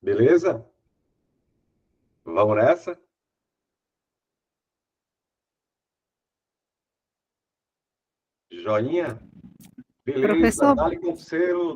Beleza? Vamos nessa? Joinha? Beleza. Professor,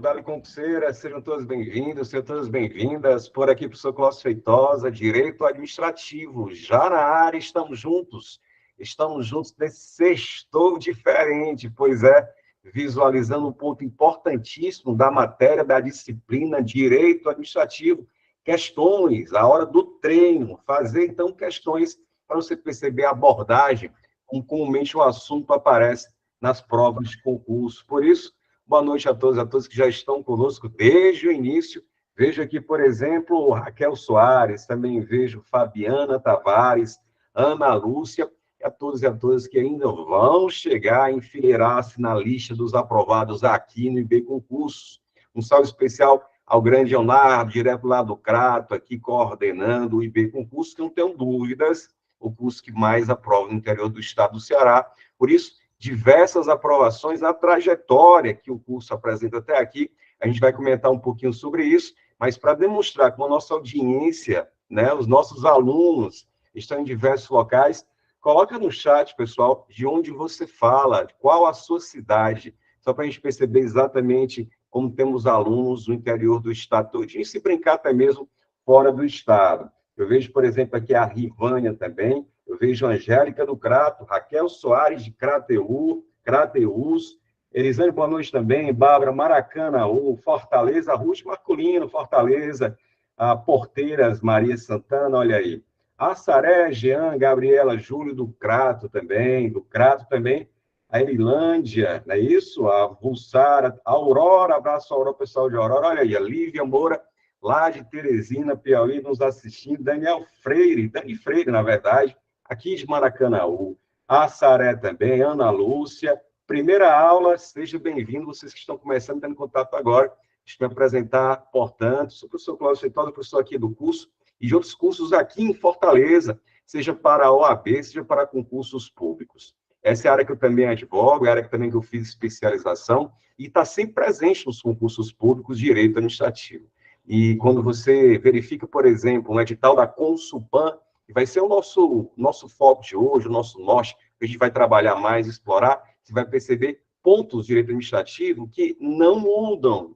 Dali concurseira, sejam todos bem-vindos, sejam todas bem-vindas. Por aqui, professor Cláudio Feitosa, Direito Administrativo. Já na área, estamos juntos. Estamos juntos nesse sextou diferente, pois é, visualizando um ponto importantíssimo da matéria, da disciplina Direito Administrativo. Questões, a hora do treino. Fazer, então, questões para você perceber a abordagem, como comumente o assunto aparece nas provas de concurso. Por isso, boa noite a todos que já estão conosco desde o início. Vejo aqui, por exemplo, Raquel Soares, também vejo Fabiana Tavares, Ana Lúcia, e a todos e a todas que ainda vão chegar a enfileirar-se na lista dos aprovados aqui no IB Concursos. Um salve especial ao grande Leonardo, direto lá do Crato, aqui coordenando o IB Concursos, que não tenho dúvidas, o curso que mais aprova no interior do estado do Ceará. Por isso, diversas aprovações, a trajetória que o curso apresenta até aqui. A gente vai comentar um pouquinho sobre isso, mas para demonstrar que a nossa audiência, né, os nossos alunos estão em diversos locais, coloca no chat, pessoal, de onde você fala, qual a sua cidade, só para a gente perceber exatamente como temos alunos no interior do estado todinho, e se brincar até mesmo fora do estado. Eu vejo, por exemplo, aqui a Rivânia também, eu vejo Angélica do Crato, Raquel Soares de Crateús, Elisane, boa noite também, Bárbara Maracanaú, Fortaleza, Ruth Marculino, Fortaleza, a Porteiras, Maria Santana, olha aí. Assaré, Jean, Gabriela, Júlio do Crato também, a Erilândia, não é isso? A Vulsara, a Aurora, abraço a Aurora, pessoal de Aurora, olha aí, a Lívia Moura, lá de Teresina, Piauí, nos assistindo, Dani Freire, na verdade, aqui de Maracanaú, a Saré também, Ana Lúcia. Primeira aula, seja bem-vindo, vocês que estão começando, tendo contato agora. Deixa eu me apresentar, portanto, sou o professor Cláudio Feitosa, professor aqui do curso, e de outros cursos aqui em Fortaleza, seja para a OAB, seja para concursos públicos. Essa é a área que eu também advogo, é a área que também que eu fiz especialização, e está sempre presente nos concursos públicos de direito administrativo. E quando você verifica, por exemplo, um edital da Consulpan, que vai ser o nosso foco de hoje, o nosso norte, que a gente vai trabalhar mais, explorar, você vai perceber pontos de direito administrativo que não mudam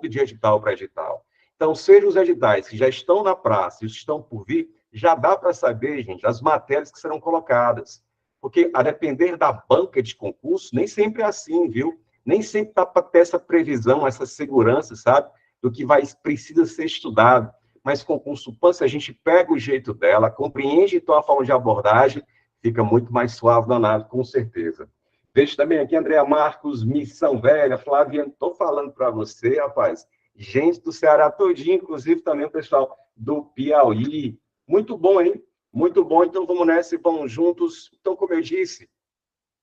de edital para edital. Então, sejam os editais que já estão na praça e os que estão por vir, já dá para saber, gente, as matérias que serão colocadas. Porque, a depender da banca de concurso, nem sempre é assim, viu? Nem sempre dá para ter essa previsão, essa segurança, sabe? Do que precisa ser estudado. Mas com Consulpan, se a gente pega o jeito dela, compreende então a forma de abordagem, fica muito mais suave danado, com certeza. Vejo também aqui Andréa Marcos, Missão Velha, Flávia, estou falando para você, rapaz, gente do Ceará todinho, inclusive também o pessoal do Piauí. Muito bom, hein? Muito bom, então vamos nessa e vamos juntos. Então, como eu disse,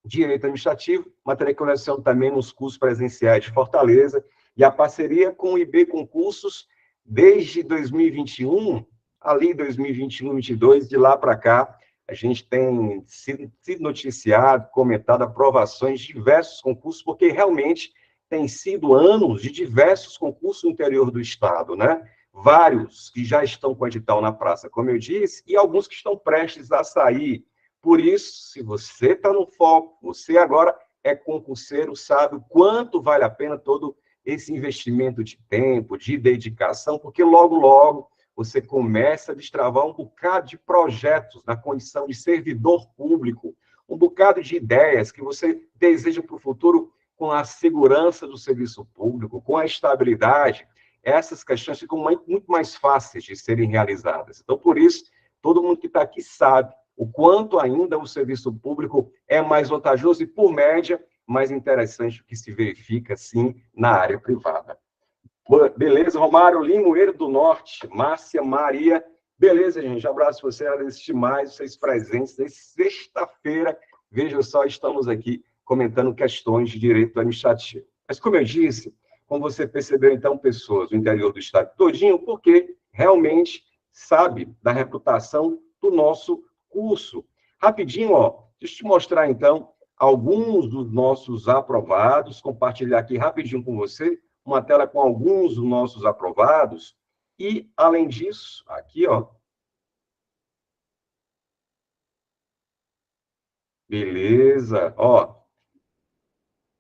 Direito Administrativo, matéria que eu leciono também nos cursos presenciais de Fortaleza, e a parceria com o IB Concursos desde 2021, ali 2021, 2022, de lá para cá, a gente tem sido noticiado, comentado aprovações de diversos concursos, porque realmente tem sido anos de diversos concursos no interior do Estado, né? Vários que já estão com edital na praça, como eu disse, e alguns que estão prestes a sair. Por isso, se você está no foco, você agora é concurseiro, sabe o quanto vale a pena todo esse investimento de tempo, de dedicação, porque logo, logo, você começa a destravar um bocado de projetos na condição de servidor público, um bocado de ideias que você deseja para o futuro com a segurança do serviço público, com a estabilidade. Essas questões ficam muito mais fáceis de serem realizadas. Então, por isso, todo mundo que está aqui sabe o quanto ainda o serviço público é mais vantajoso e, por média, mais interessante do que se verifica, sim, na área privada. Beleza, Romário Limoeiro do Norte, Márcia Maria. Beleza, gente, abraço você, agradeço demais vocês presentes nessa sexta-feira. Veja só, estamos aqui comentando questões de direito administrativo. Mas, como eu disse, como você percebeu, então, pessoas do interior do estado todinho, porque realmente sabe da reputação do nosso curso. Rapidinho, ó, deixa eu te mostrar, então, alguns dos nossos aprovados, compartilhar aqui rapidinho com você, uma tela com alguns dos nossos aprovados, E, além disso, aqui, ó, beleza, ó,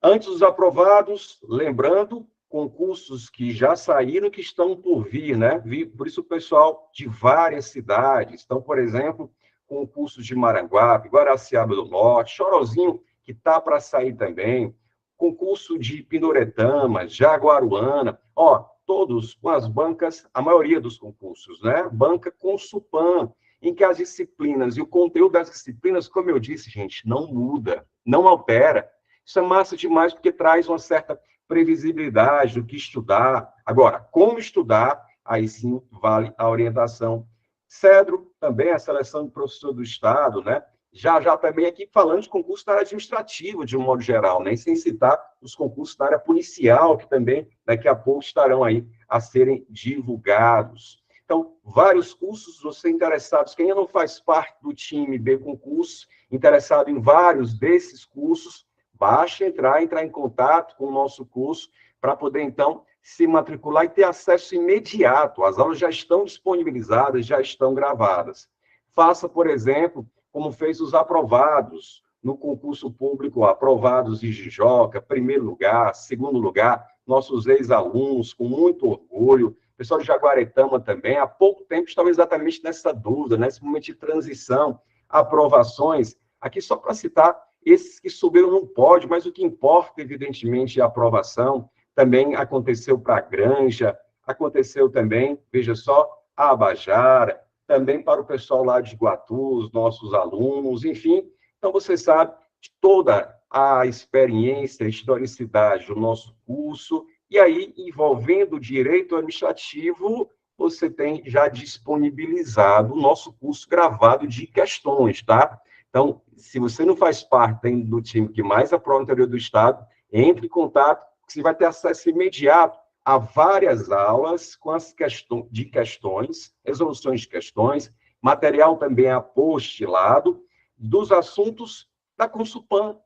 antes dos aprovados, lembrando, concursos que já saíram, que estão por vir, né? Por isso o pessoal de várias cidades. Então, por exemplo, concursos de Maranguape, Guaraciaba do Norte, Chorozinho, que está para sair também, concurso de Pindoretama, Jaguaruana, ó, todos com as bancas, a maioria dos concursos, né? Banca Consulpan, em que as disciplinas e o conteúdo das disciplinas, como eu disse, gente, não muda, não altera. Isso é massa demais, porque traz uma certa previsibilidade do que estudar. Agora, como estudar, aí sim vale a orientação. Cedro, também a seleção de professor do Estado, né? Já também aqui falando de concurso da área administrativa, de um modo geral, né? E sem citar os concursos da área policial, que também daqui a pouco estarão aí a serem divulgados. Então, vários cursos, você interessados, quem ainda não faz parte do time B Concurso, interessado em vários desses cursos, basta entrar em contato com o nosso curso para poder, então, se matricular e ter acesso imediato. As aulas já estão disponibilizadas, já estão gravadas. Faça, por exemplo, como fez os aprovados no concurso público, aprovados de Jijoca, primeiro lugar, segundo lugar, nossos ex-alunos, com muito orgulho, pessoal de Jaguaretama também, há pouco tempo estavam exatamente nessa dúvida, nesse momento de transição, aprovações. Aqui, só para citar, esses que subiram não pode, mas o que importa, evidentemente, é a aprovação. Também aconteceu para a Granja, aconteceu também, veja só, a Abajara, também para o pessoal lá de Iguatu, os nossos alunos, enfim. Então, você sabe de toda a experiência, a historicidade do nosso curso, e aí, envolvendo o direito administrativo, você tem já disponibilizado o nosso curso gravado de questões, tá? Então, se você não faz parte do time que mais aprova no interior do Estado, entre em contato, você vai ter acesso imediato a várias aulas com as questões, resoluções de questões, material também apostilado, dos assuntos da Consulpan,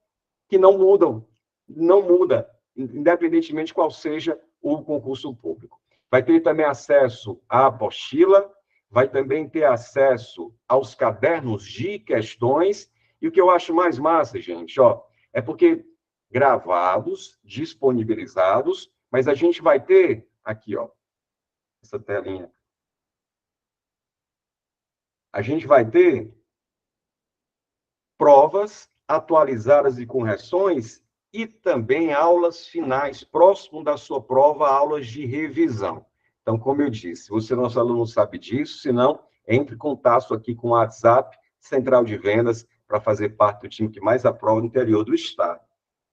que não muda, independentemente qual seja o concurso público. Vai ter também acesso à apostila, vai também ter acesso aos cadernos de questões, e o que eu acho mais massa, gente, ó, é porque gravados, disponibilizados, mas a gente vai ter aqui, ó, essa telinha. A gente vai ter provas atualizadas e correções e também aulas finais, próximo da sua prova, aulas de revisão. Então, como eu disse, você, nosso aluno, sabe disso, se não, entre em contato aqui com o WhatsApp, Central de Vendas, para fazer parte do time que mais aprova no interior do Estado.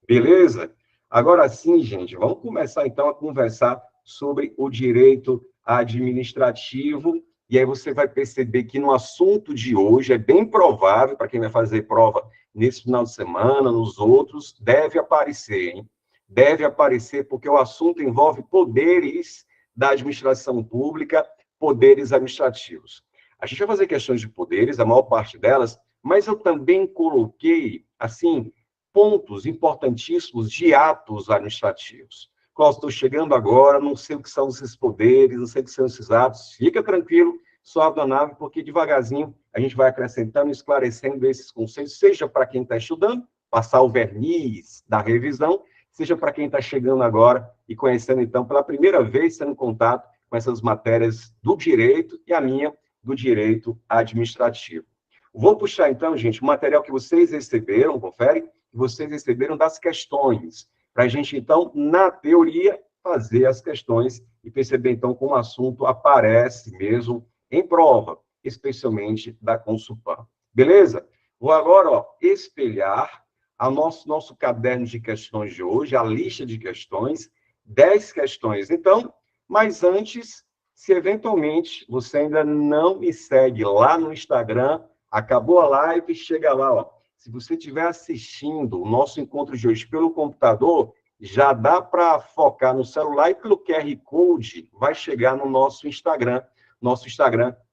Beleza? Agora sim, gente, vamos começar então a conversar sobre o direito administrativo, e aí você vai perceber que no assunto de hoje é bem provável, para quem vai fazer prova nesse final de semana, nos outros, deve aparecer, hein? Deve aparecer, porque o assunto envolve poderes da administração pública, poderes administrativos. A gente vai fazer questões de poderes, a maior parte delas, mas eu também coloquei, assim, pontos importantíssimos de atos administrativos. Cláudio, estou chegando agora, não sei o que são esses poderes, não sei o que são esses atos. Fica tranquilo, sobe a nave, porque devagarzinho a gente vai acrescentando, esclarecendo esses conceitos, seja para quem está estudando, passar o verniz da revisão, seja para quem está chegando agora e conhecendo, então, pela primeira vez, tendo contato com essas matérias do direito e a minha do direito administrativo. Vou puxar, então, gente, o material que vocês receberam, confere, que vocês receberam das questões, para a gente, então, na teoria, fazer as questões e perceber, então, como o assunto aparece mesmo em prova, especialmente da Consulpan. Beleza? Vou agora, ó, espelhar a nosso caderno de questões de hoje, a lista de questões, 10 questões. Então, mas antes, se eventualmente você ainda não me segue lá no Instagram, acabou a live, chega lá, ó. Se você estiver assistindo o nosso encontro de hoje pelo computador, já dá para focar no celular e pelo QR Code vai chegar no nosso Instagram,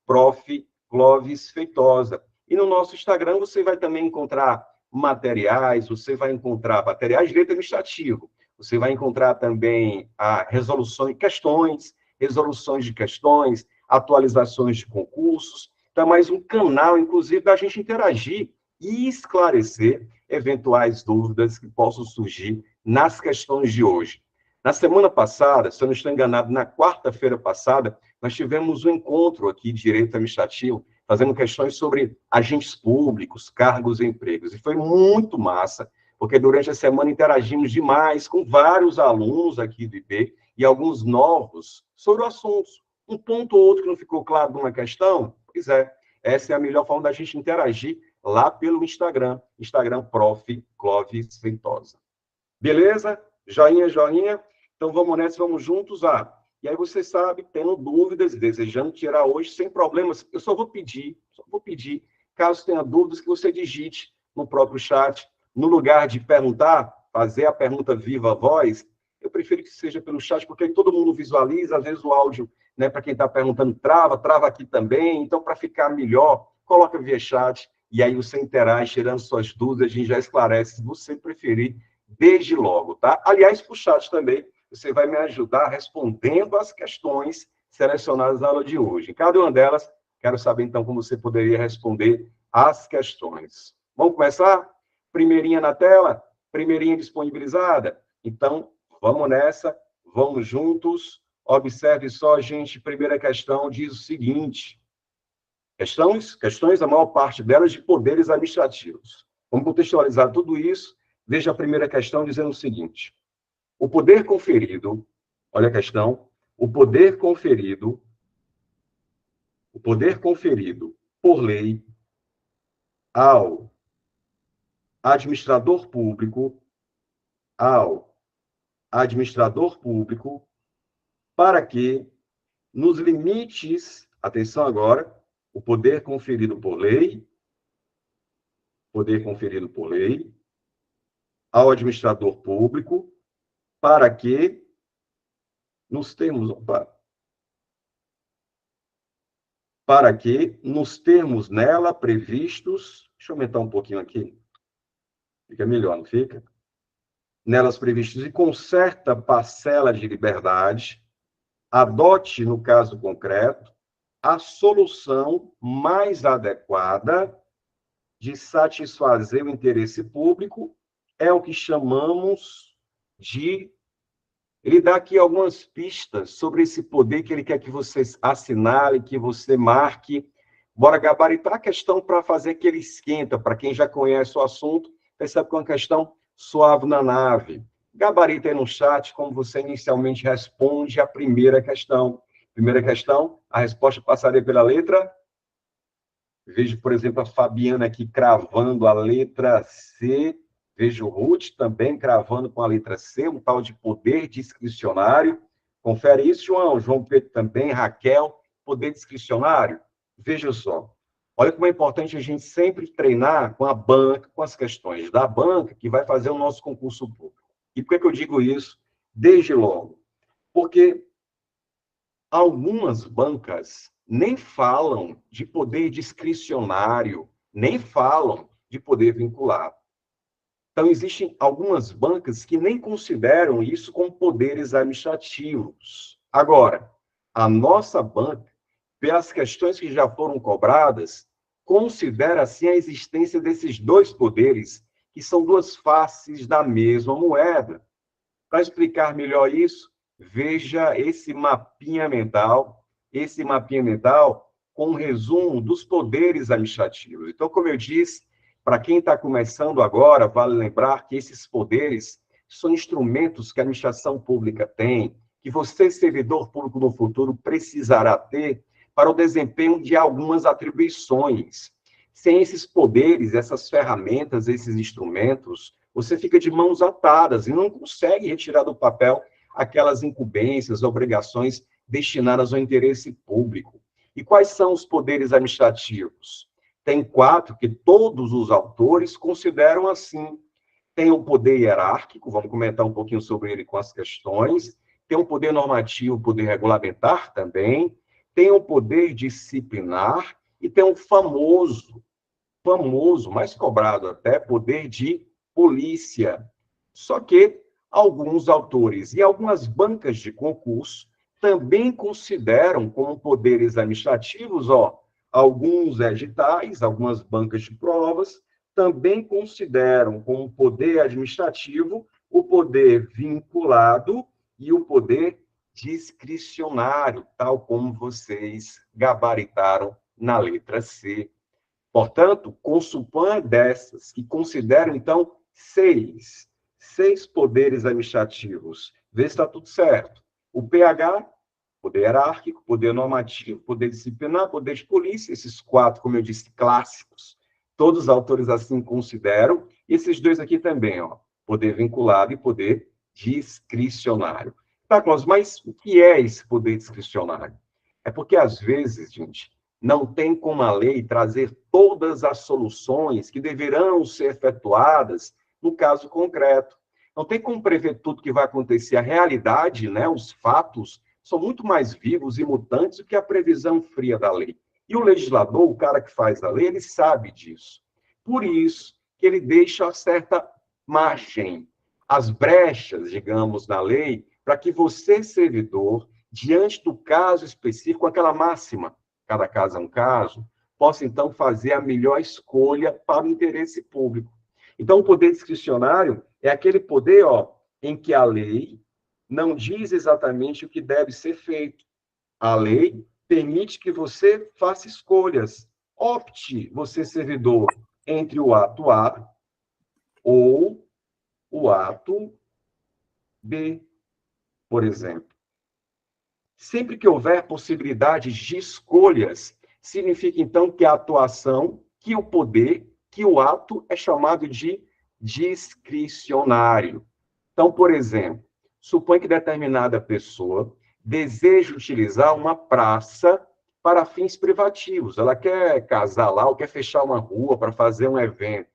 Prof. Clóvis Feitosa. E no nosso Instagram você vai também encontrar materiais, você vai encontrar materiais de direito administrativo, você vai encontrar também a resolução e questões resoluções de questões, atualizações de concursos. Então, é mais um canal, inclusive, da gente interagir e esclarecer eventuais dúvidas que possam surgir nas questões de hoje. Na semana passada, se eu não estou enganado, na quarta-feira passada, nós tivemos um encontro aqui de direito administrativo, fazendo questões sobre agentes públicos, cargos e empregos. E foi muito massa, porque durante a semana interagimos demais com vários alunos aqui do IP e alguns novos sobre o assunto. Um ponto ou outro que não ficou claro numa questão, pois é, essa é a melhor forma da gente interagir lá pelo Instagram Prof. Clóvis Feitosa. Beleza? Joinha, joinha. Então, vamos nessa, vamos juntos. E aí você sabe, tendo dúvidas, desejando tirar hoje, sem problemas, eu só vou pedir, caso tenha dúvidas, que você digite no próprio chat, no lugar de perguntar, fazer a pergunta viva a voz, eu prefiro que seja pelo chat, porque aí todo mundo visualiza, às vezes o áudio, né, para quem está perguntando, trava aqui também, então, para ficar melhor, coloca via chat, e aí você interage, tirando suas dúvidas, a gente já esclarece, se você preferir, desde logo, tá? Aliás, para o chat também, você vai me ajudar respondendo as questões selecionadas na aula de hoje. Em cada uma delas, quero saber, então, como você poderia responder as questões. Vamos começar? Primeirinha na tela? Primeirinha disponibilizada? Então, vamos nessa, vamos juntos. Observe só, gente, primeira questão diz o seguinte. Questões, a maior parte delas, de poderes administrativos. Vamos contextualizar tudo isso. Veja a primeira questão dizendo o seguinte. O poder conferido, olha a questão, o poder conferido por lei ao administrador público, para que, nos limites, atenção agora, o poder conferido por lei ao administrador público, para que, nos termos nela previstos, deixa eu aumentar um pouquinho aqui, fica melhor, não fica? Nelas previstos e com certa parcela de liberdade, adote, no caso concreto, a solução mais adequada de satisfazer o interesse público, é o que chamamos de... Ele dá aqui algumas pistas sobre esse poder que ele quer que você assinale, que você marque. Bora gabaritar a questão para fazer aquele esquenta. Para quem já conhece o assunto, percebe que é uma questão suave na nave. Gabarita aí no chat como você inicialmente responde a primeira questão. Primeira questão, a resposta passaria pela letra. Vejo, por exemplo, a Fabiana aqui cravando a letra C. Vejo o Ruth também cravando com a letra C, um tal de poder discricionário. Confere isso, João. João Pedro também, Raquel, poder discricionário. Veja só. Olha como é importante a gente sempre treinar com a banca, com as questões da banca, que vai fazer o nosso concurso público. E por que eu digo isso? Desde logo. Porque algumas bancas nem falam de poder discricionário, nem falam de poder vinculado. Então, existem algumas bancas que nem consideram isso como poderes administrativos. Agora, a nossa banca, pelas questões que já foram cobradas, considera, assim, a existência desses dois poderes, que são duas faces da mesma moeda. Para explicar melhor isso, veja esse mapinha mental com um resumo dos poderes administrativos. Então, como eu disse, para quem está começando agora, vale lembrar que esses poderes são instrumentos que a administração pública tem, que você, servidor público no futuro, precisará ter para o desempenho de algumas atribuições. Sem esses poderes, essas ferramentas, esses instrumentos, você fica de mãos atadas e não consegue retirar do papel aquelas incumbências, obrigações destinadas ao interesse público. E quais são os poderes administrativos? Tem 4 que todos os autores consideram assim. Tem o poder hierárquico, vamos comentar um pouquinho sobre ele com as questões. Tem o poder normativo, o poder regulamentar também. Tem o poder disciplinar e tem o famoso, mais cobrado até, poder de polícia. Só que alguns autores e algumas bancas de concurso também consideram como poderes administrativos, ó, alguns editais, algumas bancas de provas, também consideram como poder administrativo o poder vinculado e o poder discricionário, tal como vocês gabaritaram na letra C. Portanto, consupan dessas, que consideram, então, seis poderes administrativos. Vê se está tudo certo. O PH, poder hierárquico, poder normativo, poder disciplinar, poder de polícia, esses quatro, como eu disse, clássicos, todos os autores assim consideram, e esses dois aqui também, ó, poder vinculado e poder discricionário. Tá, Cláudio, mas o que é esse poder discricionário? É porque, às vezes, gente, não tem como a lei trazer todas as soluções que deverão ser efetuadas no caso concreto. Não tem como prever tudo que vai acontecer. A realidade, né, os fatos, são muito mais vivos e mutantes do que a previsão fria da lei. E o legislador, o cara que faz a lei, ele sabe disso. Por isso que ele deixa certa margem, as brechas, digamos, na lei, para que você, servidor, diante do caso específico, aquela máxima, cada caso é um caso, possa, então, fazer a melhor escolha para o interesse público. Então, o poder discricionário é aquele poder, ó, em que a lei não diz exatamente o que deve ser feito. A lei permite que você faça escolhas. Opte, você, servidor, entre o ato A ou o ato B, por exemplo. Sempre que houver possibilidades de escolhas, significa, então, que a atuação, que o poder, que o ato é chamado de discricionário. Então, por exemplo, supõe que determinada pessoa deseja utilizar uma praça para fins privativos. Ela quer casar lá ou quer fechar uma rua para fazer um evento.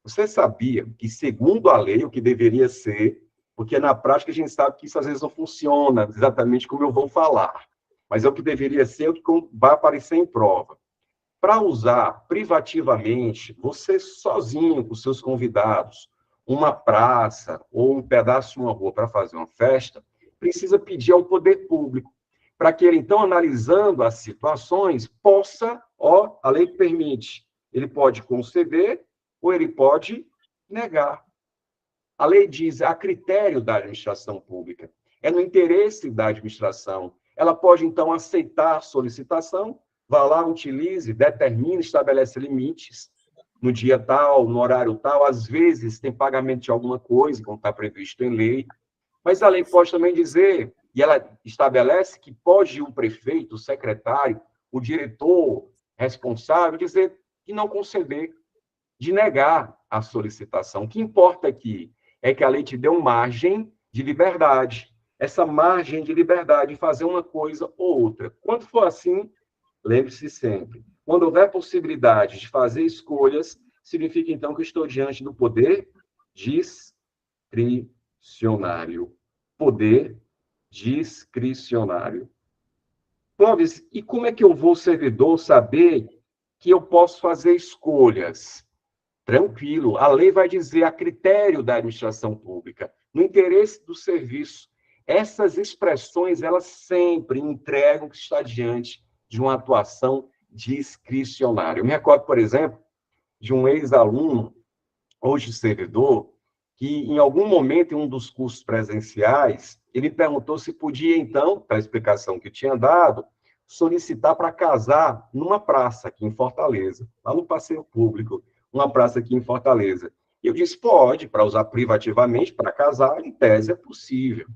Você sabia que, segundo a lei, o que deveria ser, porque na prática a gente sabe que isso às vezes não funciona exatamente como eu vou falar, mas é o que deveria ser, o que vai aparecer em prova. Para usar privativamente, você sozinho, com seus convidados, uma praça ou um pedaço de uma rua para fazer uma festa, precisa pedir ao poder público, para que ele, então, analisando as situações, possa, ó, a lei permite, ele pode conceder ou ele pode negar. A lei diz, a critério da administração pública, é no interesse da administração. Ela pode, então, aceitar a solicitação, vá lá, utilize, determine, estabelece limites, no dia tal, no horário tal, às vezes tem pagamento de alguma coisa, como está previsto em lei, mas a lei pode também dizer, e ela estabelece que pode um prefeito, o secretário, o diretor responsável dizer que não conceder, de negar a solicitação. O que importa aqui é que a lei te deu margem de liberdade. Essa margem de liberdade de fazer uma coisa ou outra. Quando for assim, lembre-se sempre, quando houver possibilidade de fazer escolhas, significa então que eu estou diante do poder discricionário. Poder discricionário. Clóvis, e como é que eu vou, servidor, saber que eu posso fazer escolhas? Tranquilo, a lei vai dizer a critério da administração pública, no interesse do serviço. Essas expressões, elas sempre entregam que está diante de uma atuação discricionária. Eu me recordo, por exemplo, de um ex-aluno, hoje servidor, que em algum momento, em um dos cursos presenciais, ele perguntou se podia, então, para a explicação que tinha dado, solicitar para casar numa praça aqui em Fortaleza, lá no passeio público, uma praça aqui em Fortaleza. E eu disse, pode, para usar privativamente, para casar, em tese é possível.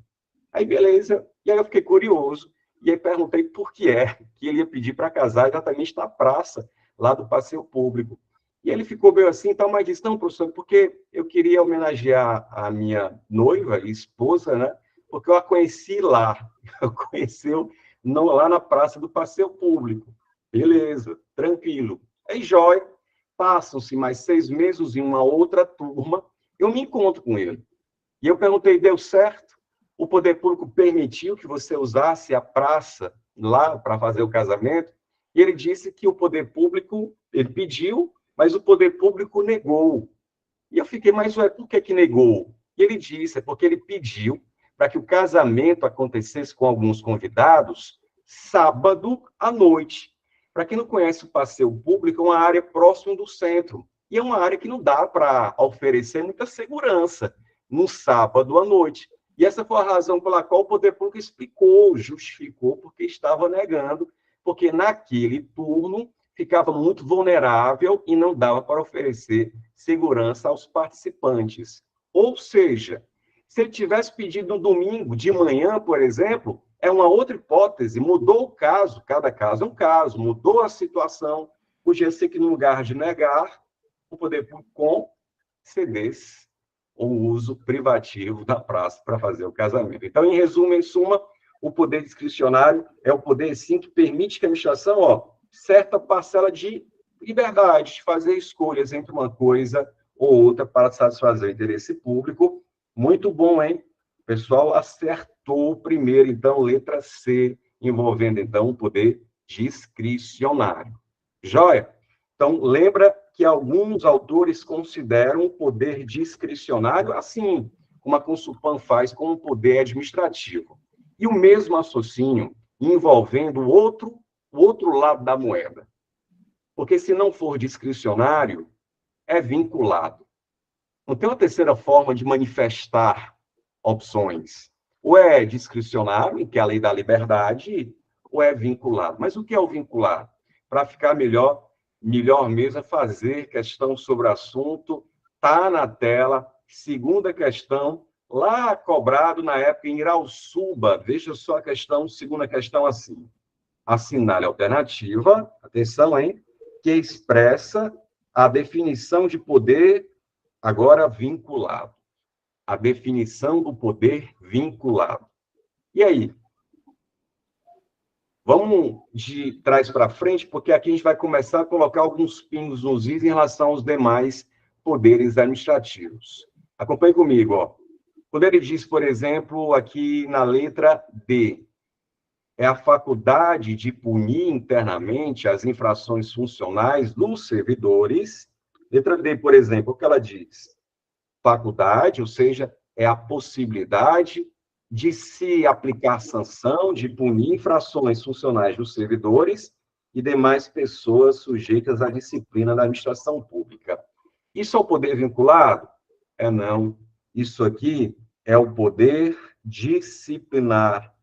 Aí, beleza. E aí eu fiquei curioso, e aí perguntei por que é que ele ia pedir para casar exatamente na praça, lá do passeio público. E ele ficou meio assim, então, mas disse, não, professor, porque eu queria homenagear a minha noiva e esposa, né? Porque eu a conheci lá, eu conheci lá na praça do passeio público. Beleza, tranquilo. Aí, jóia, passam-se mais 6 meses em uma outra turma, eu me encontro com ele. E eu perguntei, deu certo? O poder público permitiu que você usasse a praça lá para fazer o casamento? E ele disse que o poder público, ele pediu, mas o poder público negou. E eu fiquei, mas ué, por que negou? E ele disse, é porque ele pediu para que o casamento acontecesse com alguns convidados sábado à noite. Para quem não conhece o Passeio Público, é uma área próxima do centro. E é uma área que não dá para oferecer muita segurança no sábado à noite. E essa foi a razão pela qual o poder público explicou, justificou, porque estava negando, porque naquele turno ficava muito vulnerável e não dava para oferecer segurança aos participantes. Ou seja, se ele tivesse pedido no domingo de manhã, por exemplo, é uma outra hipótese, mudou o caso, cada caso é um caso, mudou a situação, podia ser que no lugar de negar, o poder público concedesse o uso privativo da praça para fazer o casamento. Então, em resumo, em suma, o poder discricionário é o poder, sim, que permite que a administração, certa parcela de liberdade, de fazer escolhas entre uma coisa ou outra para satisfazer o interesse público. Muito bom, hein? O pessoal acertou primeiro, então, letra C, envolvendo, então, o poder discricionário. Joia? Então, lembra que alguns autores consideram o poder discricionário assim, como a Consulpan faz com o poder administrativo. E o mesmo raciocínio envolvendo o outro lado da moeda. Porque se não for discricionário, é vinculado. Não tem uma terceira forma de manifestar opções. Ou é discricionário, que é a lei da liberdade, ou é vinculado. Mas o que é o vinculado? Para ficar melhor mesmo é fazer questão sobre o assunto, está na tela. Segunda questão, lá cobrado na época em Irauçuba, veja só a questão, segunda questão assim. Assinale a alternativa, atenção, hein, que expressa a definição de poder agora vinculado. A definição do poder vinculado. E aí? Vamos de trás para frente, porque aqui a gente vai começar a colocar alguns pingos nos is em relação aos demais poderes administrativos. Acompanhe comigo, ó. Quando ele diz, por exemplo, aqui na letra D, é a faculdade de punir internamente as infrações funcionais dos servidores. Letra D, por exemplo, o que ela diz? Faculdade, ou seja, é a possibilidade de se aplicar sanção, de punir infrações funcionais dos servidores e demais pessoas sujeitas à disciplina da administração pública. Isso é o poder vinculado? É não. Isso aqui é o poder disciplinar.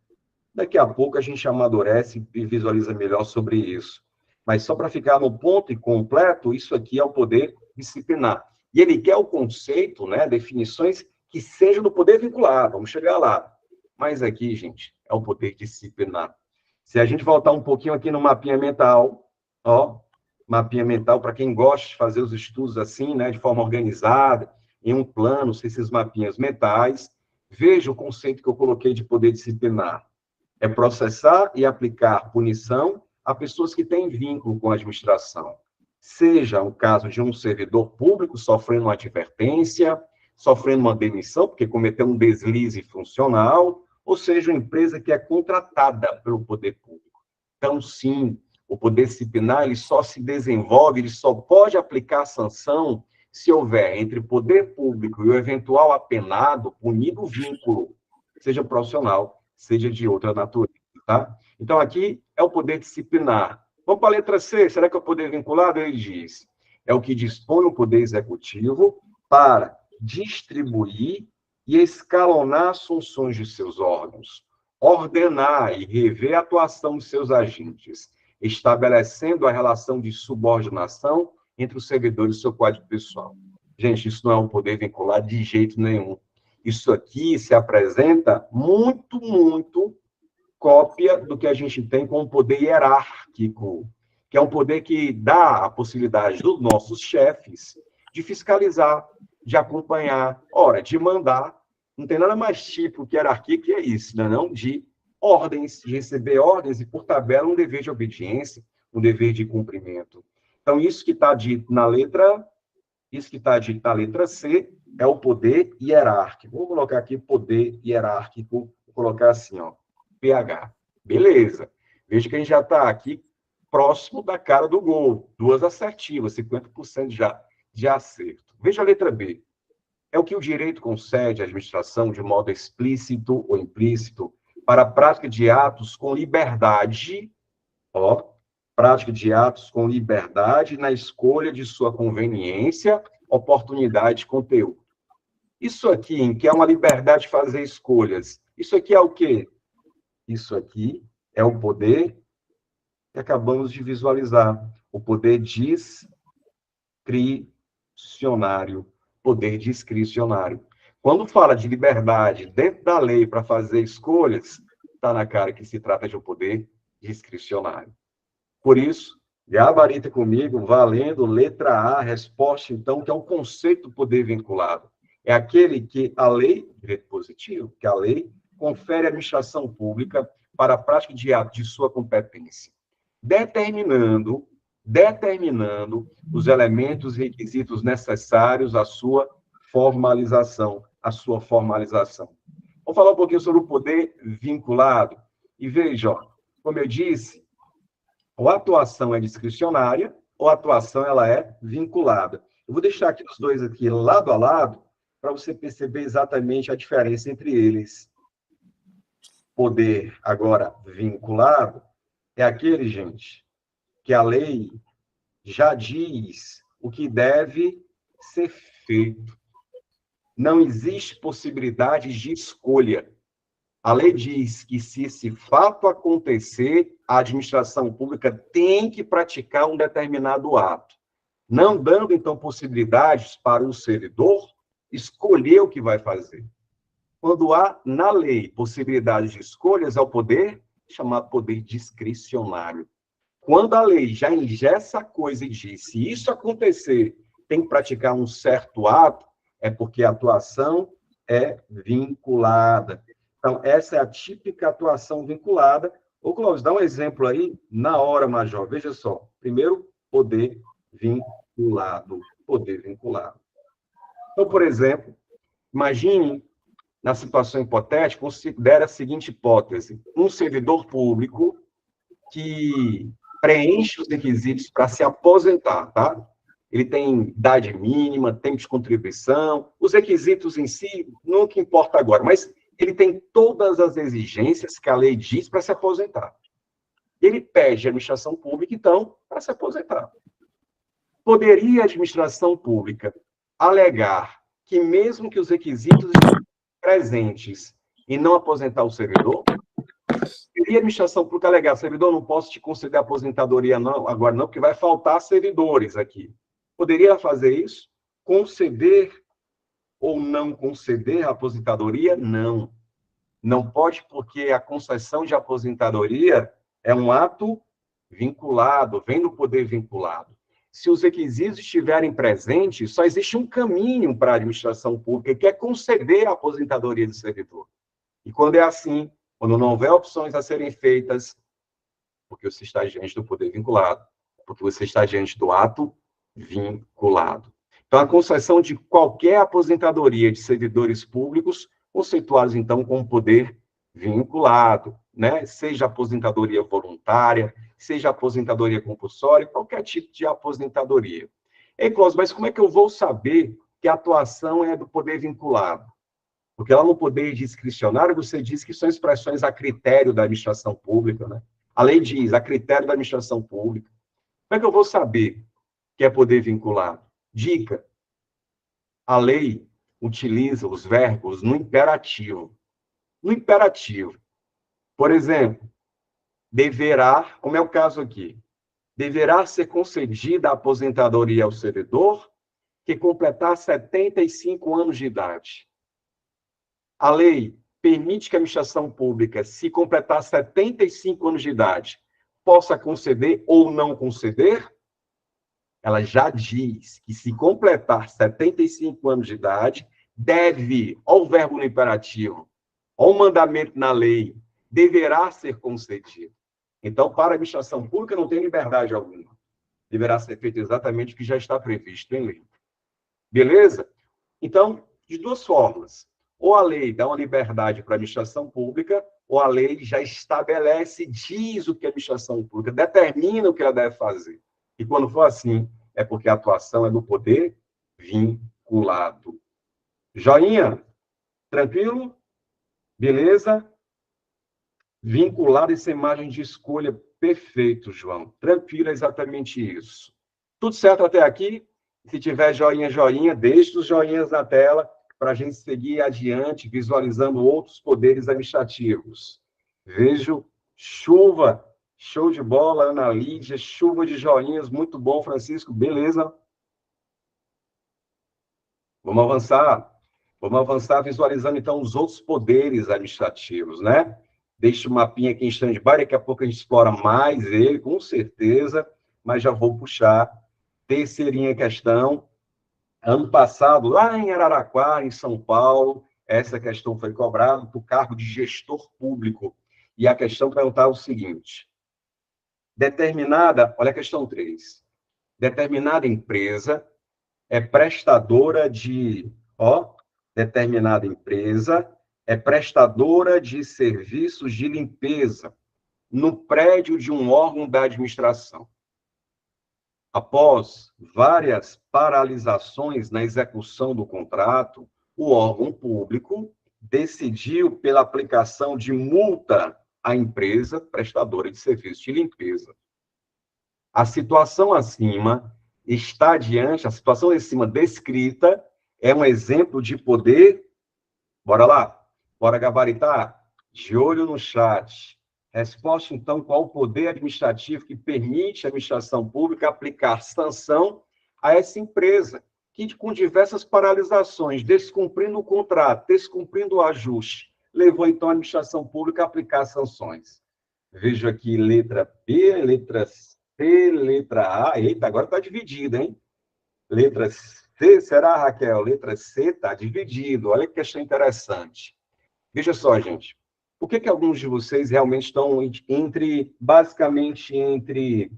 Daqui a pouco a gente amadurece e visualiza melhor sobre isso. Mas só para ficar no ponto e completo, isso aqui é o poder disciplinar. E ele quer o conceito, né, definições que sejam do poder vinculado. Vamos chegar lá. Mas aqui, gente, é o poder disciplinar. Se a gente voltar um pouquinho aqui no mapinha mental, ó, mapinha mental, para quem gosta de fazer os estudos assim, né, de forma organizada, em um plano, esses mapinhas mentais, veja o conceito que eu coloquei de poder disciplinar. É processar e aplicar punição a pessoas que têm vínculo com a administração. Seja o caso de um servidor público sofrendo uma advertência, sofrendo uma demissão, porque cometeu um deslize funcional, ou seja, uma empresa que é contratada pelo poder público. Então, sim, o poder disciplinar ele só se desenvolve, ele só pode aplicar sanção se houver entre o poder público e o eventual apenado, punido o vínculo, seja profissional, seja de outra natureza, tá? Então, aqui é o poder disciplinar. Vamos para a letra C, será que é o poder vinculado? Ele diz, é o que dispõe o poder executivo para distribuir e escalonar as funções de seus órgãos, ordenar e rever a atuação de seus agentes, estabelecendo a relação de subordinação entre os servidores e seu quadro pessoal. Gente, isso não é um poder vinculado de jeito nenhum. Isso aqui se apresenta muito cópia do que a gente tem com o poder hierárquico, que é um poder que dá a possibilidade dos nossos chefes de fiscalizar, de acompanhar, ora, de mandar. Não tem nada mais tipo que hierarquia que é isso, né? Não de ordens, de receber ordens e, por tabela, um dever de obediência, um dever de cumprimento. Então, isso que está dito na letra C é o poder hierárquico. Vou colocar aqui poder hierárquico, vou colocar assim, ó, PH. Beleza. Veja que a gente já está aqui próximo da cara do gol. Duas assertivas, 50% já de acerto. Veja a letra B. é o que o direito concede à administração de modo explícito ou implícito para a prática de atos com liberdade, ó, prática de atos com liberdade na escolha de sua conveniência, oportunidade e conteúdo. Isso aqui, em que é uma liberdade de fazer escolhas, isso aqui é o quê? Isso aqui é o poder que acabamos de visualizar, o poder discricionário, poder discricionário. Quando fala de liberdade dentro da lei para fazer escolhas, está na cara que se trata de um poder discricionário. Por isso, gabarita comigo, valendo letra A, resposta, então, que é o conceito do poder vinculado. É aquele que a lei, direito positivo, que a lei confere à administração pública para a prática de atos de sua competência, determinando os elementos e requisitos necessários à sua formalização, Vamos falar um pouquinho sobre o poder vinculado. E veja, ó, como eu disse, ou a atuação é discricionária, ou a atuação ela é vinculada. Eu vou deixar aqui os dois aqui lado a lado, para você perceber exatamente a diferença entre eles. Poder, agora, vinculado, é aquele, gente, que a lei já diz o que deve ser feito. Não existe possibilidade de escolha. A lei diz que, se esse fato acontecer, a administração pública tem que praticar um determinado ato, não dando, então, possibilidades para o servidor escolher o que vai fazer. Quando há, na lei, possibilidade de escolhas, é o poder chamado poder discricionário. Quando a lei já engessa a coisa e diz, se isso acontecer, tem que praticar um certo ato, é porque a atuação é vinculada. Então, essa é a típica atuação vinculada. Ô, Clóvis, dá um exemplo aí, na hora, Major. Veja só. Primeiro, poder vinculado. Poder vinculado. Então, por exemplo, imagine, na situação hipotética, considere a seguinte hipótese. Um servidor público que preenche os requisitos para se aposentar, tá? Ele tem idade mínima, tempo de contribuição, os requisitos em si, nunca importa agora, mas ele tem todas as exigências que a lei diz para se aposentar. Ele pede à administração pública, então, para se aposentar. Poderia a administração pública alegar que, mesmo que os requisitos estejam presentes e não aposentar o servidor? Poderia a administração pública alegar, servidor, não posso te conceder aposentadoria não, agora não, porque vai faltar servidores aqui. Poderia fazer isso? Conceder ou não conceder a aposentadoria? Não. Não pode, porque a concessão de aposentadoria é um ato vinculado, vem do poder vinculado. Se os requisitos estiverem presentes, só existe um caminho para a administração pública, que é conceder a aposentadoria do servidor. E quando é assim, quando não houver opções a serem feitas, porque você está diante do poder vinculado, porque você está diante do ato vinculado. Então, a concessão de qualquer aposentadoria de servidores públicos, conceituados, então, como poder vinculado, né? Seja aposentadoria voluntária, seja aposentadoria compulsória, qualquer tipo de aposentadoria. Ei, Clóvis, mas como é que eu vou saber que a atuação é do poder vinculado? Porque lá no poder discricionário, você diz que são expressões a critério da administração pública, né? A lei diz, a critério da administração pública. Como é que eu vou saber que é poder vinculado? Dica: a lei utiliza os verbos no imperativo. No imperativo. Por exemplo, deverá, como é o caso aqui, deverá ser concedida a aposentadoria ao servidor que completar 75 anos de idade. A lei permite que a administração pública, se completar 75 anos de idade, possa conceder ou não conceder? Ela já diz que, se completar 75 anos de idade, deve, olha o verbo no imperativo, olha o mandamento na lei, deverá ser concedido. Então, para a administração pública, não tem liberdade alguma. Deverá ser feito exatamente o que já está previsto em lei. Beleza? Então, de duas formas. Ou a lei dá uma liberdade para a administração pública, ou a lei já estabelece, diz o que a administração pública, determina o que ela deve fazer. E quando for assim, é porque a atuação é do poder vinculado. Joinha? Tranquilo? Beleza? Vinculado essa imagem de escolha. Perfeito, João. Tranquilo, é exatamente isso. Tudo certo até aqui? Se tiver joinha, joinha, deixe os joinhas na tela para a gente seguir adiante, visualizando outros poderes administrativos. Vejo chuva, show de bola, Ana Lídia, chuva de joinhas, muito bom, Francisco, beleza? Vamos avançar. Vamos avançar visualizando, então, os outros poderes administrativos, né? Deixa o mapinha aqui em stand-by, daqui a pouco a gente explora mais ele, com certeza, mas já vou puxar. Terceirinha questão. Ano passado, lá em Araraquara, em São Paulo, essa questão foi cobrada para o cargo de gestor público. E a questão perguntava o seguinte: olha a questão 3. Determinada empresa é prestadora de, determinada empresa é prestadora de serviços de limpeza no prédio de um órgão da administração. Após várias paralisações na execução do contrato, o órgão público decidiu pela aplicação de multa à empresa prestadora de serviços de limpeza. A situação acima descrita é um exemplo de poder. Bora lá? Bora gabaritar? De olho no chat. Resposta, então, qual o poder administrativo que permite à administração pública aplicar sanção a essa empresa, que, com diversas paralisações, descumprindo o contrato, descumprindo o ajuste, levou, então, a administração pública a aplicar sanções. Vejo aqui letra B, letra C, letra A. Eita, agora está dividido, hein? Letra C, será, Raquel? Letra C está dividido. Olha que questão interessante. Veja só, gente. Por que alguns de vocês realmente estão basicamente entre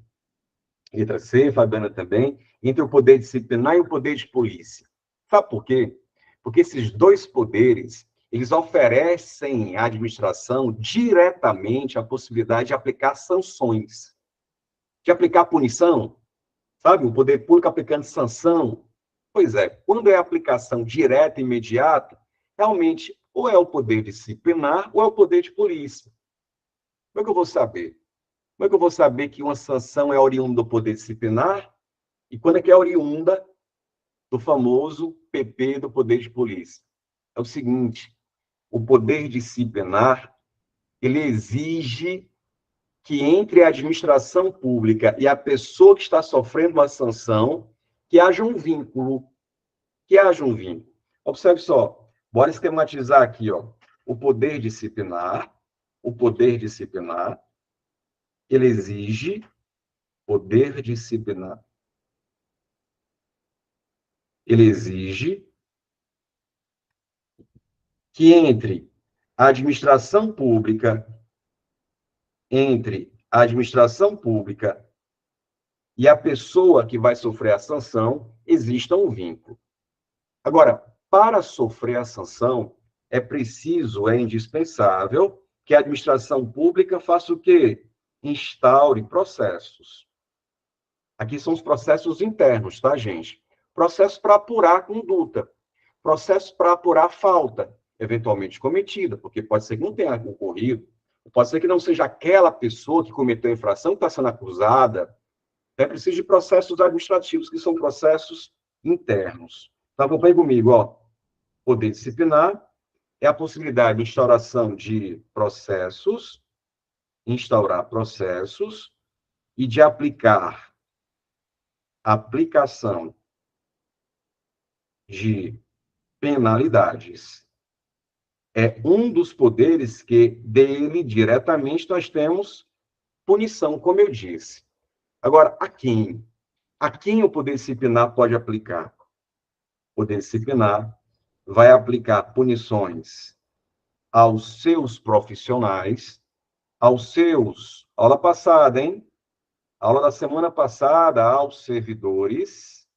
letra C, Fabiana também, entre o poder disciplinar e o poder de polícia? Sabe por quê? Porque esses dois poderes, eles oferecem à administração diretamente a possibilidade de aplicar sanções, de aplicar punição, sabe? O poder público aplicando sanção. Pois é, quando é aplicação direta e imediata, realmente ou é o poder disciplinar ou é o poder de polícia. Como é que eu vou saber? Como é que eu vou saber que uma sanção é oriunda do poder disciplinar e quando é que é oriunda do famoso PP do poder de polícia? É o seguinte, o poder disciplinar, ele exige que entre a administração pública e a pessoa que está sofrendo uma sanção, que haja um vínculo. Que haja um vínculo. Observe só, bora esquematizar aqui, ó. O poder disciplinar, ele exige, poder disciplinar, ele exige que entre a administração pública e a pessoa que vai sofrer a sanção, exista um vínculo. Agora, para sofrer a sanção, é preciso, é indispensável que a administração pública faça o quê? Instaure processos. Aqui são os processos internos, tá, gente? Processos para apurar a conduta, processos para apurar a falta, eventualmente cometida, porque pode ser que não tenha ocorrido, pode ser que não seja aquela pessoa que cometeu a infração que está sendo acusada. É preciso de processos administrativos, que são processos internos. Então, acompanhe comigo, ó. Poder disciplinar é a possibilidade de instaurar processos e de aplicação de penalidades. É um dos poderes que, dele, diretamente, nós temos punição, como eu disse. Agora, a quem? A quem o poder disciplinar pode aplicar? O poder disciplinar vai aplicar punições aos seus profissionais, aula passada, hein? Aula da semana passada, aos servidores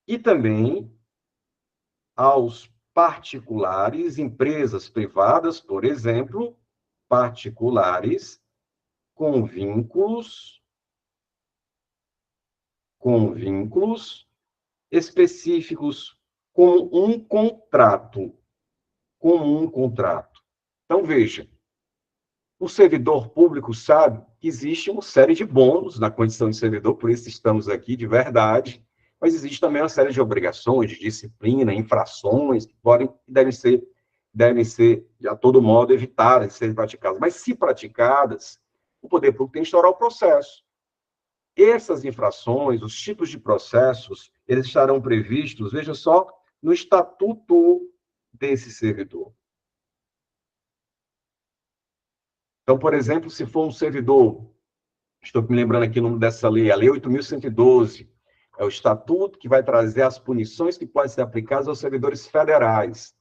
e também aos particulares, empresas privadas, por exemplo, particulares com vínculos específicos como um contrato. Então, veja, o servidor público sabe que existe uma série de bônus na condição de servidor, por isso estamos aqui de verdade, mas existe também uma série de obrigações, de disciplina, infrações, que devem ser, de a todo modo, evitadas de serem praticadas. Mas, se praticadas, o poder público tem que instaurar o processo. Essas infrações, os tipos de processos, eles estarão previstos, veja só, no estatuto desse servidor. Então, por exemplo, se for um servidor, estou me lembrando aqui o nome dessa lei, a Lei 8.112, é o estatuto que vai trazer as punições que podem ser aplicadas aos servidores federais.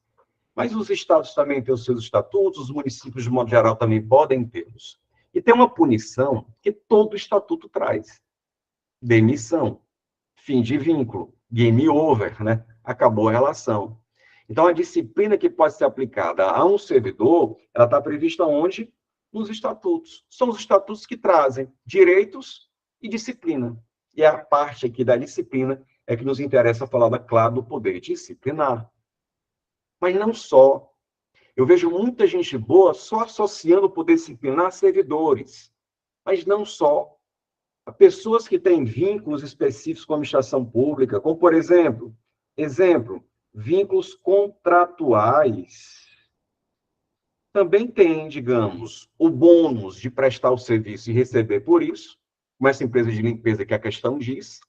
Mas os estados também têm os seus estatutos, os municípios, de modo geral, também podem tê-los. E tem uma punição que todo estatuto traz: demissão, fim de vínculo, game over, né? Acabou a relação. Então, a disciplina que pode ser aplicada a um servidor, ela está prevista onde? Nos estatutos. São os estatutos que trazem direitos e disciplina. E a parte aqui da disciplina é que nos interessa falar, claro, do poder disciplinar. Mas não só. Eu vejo muita gente boa só associando o poder disciplinar a servidores. Mas não só. Pessoas que têm vínculos específicos com a administração pública, como, por exemplo, vínculos contratuais, também têm, digamos, o bônus de prestar o serviço e receber por isso, como essa empresa de limpeza que a questão diz.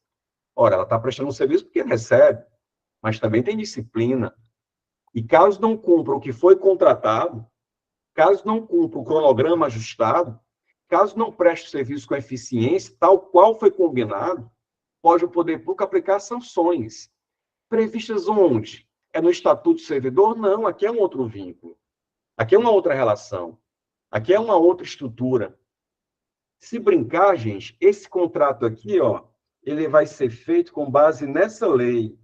Ora, ela está prestando um serviço porque recebe, mas também tem disciplina. E caso não cumpra o que foi contratado, caso não cumpra o cronograma ajustado, caso não preste o serviço com eficiência, tal qual foi combinado, pode o poder público aplicar sanções. Previstas onde? É no Estatuto do Servidor? Não, aqui é um outro vínculo. Aqui é uma outra relação. Aqui é uma outra estrutura. Se brincar, gente, esse contrato aqui, ó, ele vai ser feito com base nessa lei.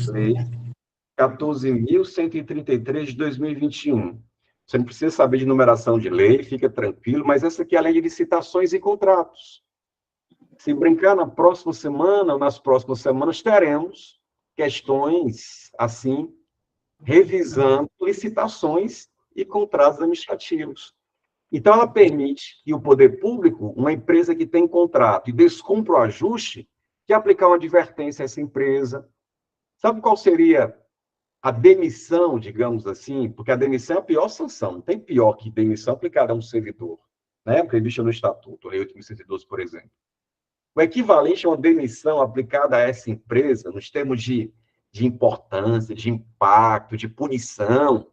Lei 14.133 de 2021. Você não precisa saber de numeração de lei, fica tranquilo, mas essa aqui é a lei de licitações e contratos. Se brincar, na próxima semana, ou nas próximas semanas, teremos questões, assim, revisando licitações e contratos administrativos. Então, ela permite que o poder público, uma empresa que tem contrato e descumpra o ajuste, que aplicar uma advertência a essa empresa. Sabe qual seria a demissão, digamos assim? Porque a demissão é a pior sanção. Não tem pior que demissão aplicada a um servidor, né? Prevista no Estatuto, Lei 8.112, por exemplo. O equivalente a uma demissão aplicada a essa empresa, nos termos de importância, de impacto, de punição,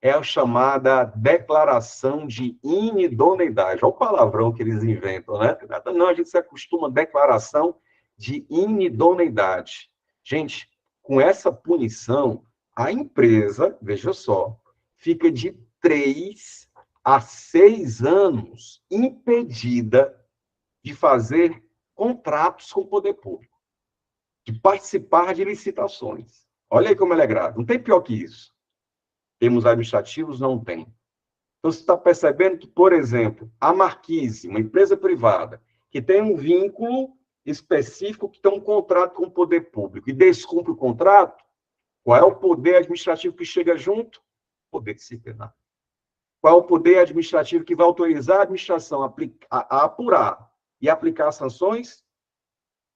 é a chamada declaração de inidoneidade. Olha o palavrão que eles inventam, né? Não, a gente se acostuma a declaração de inidoneidade. Gente, com essa punição, a empresa, veja só, fica de 3 a 6 anos impedida de fazer contratos com o poder público, de participar de licitações. Olha aí como ela é grave. Não tem pior que isso. Termos administrativos, não tem. Então, você está percebendo que, por exemplo, a Marquise, uma empresa privada, que tem um vínculo específico, que tem um contrato com o poder público, e descumpre o contrato, qual é o poder administrativo que chega junto? Poder disciplinar. Qual é o poder administrativo que vai autorizar a administração a apurar e aplicar sanções?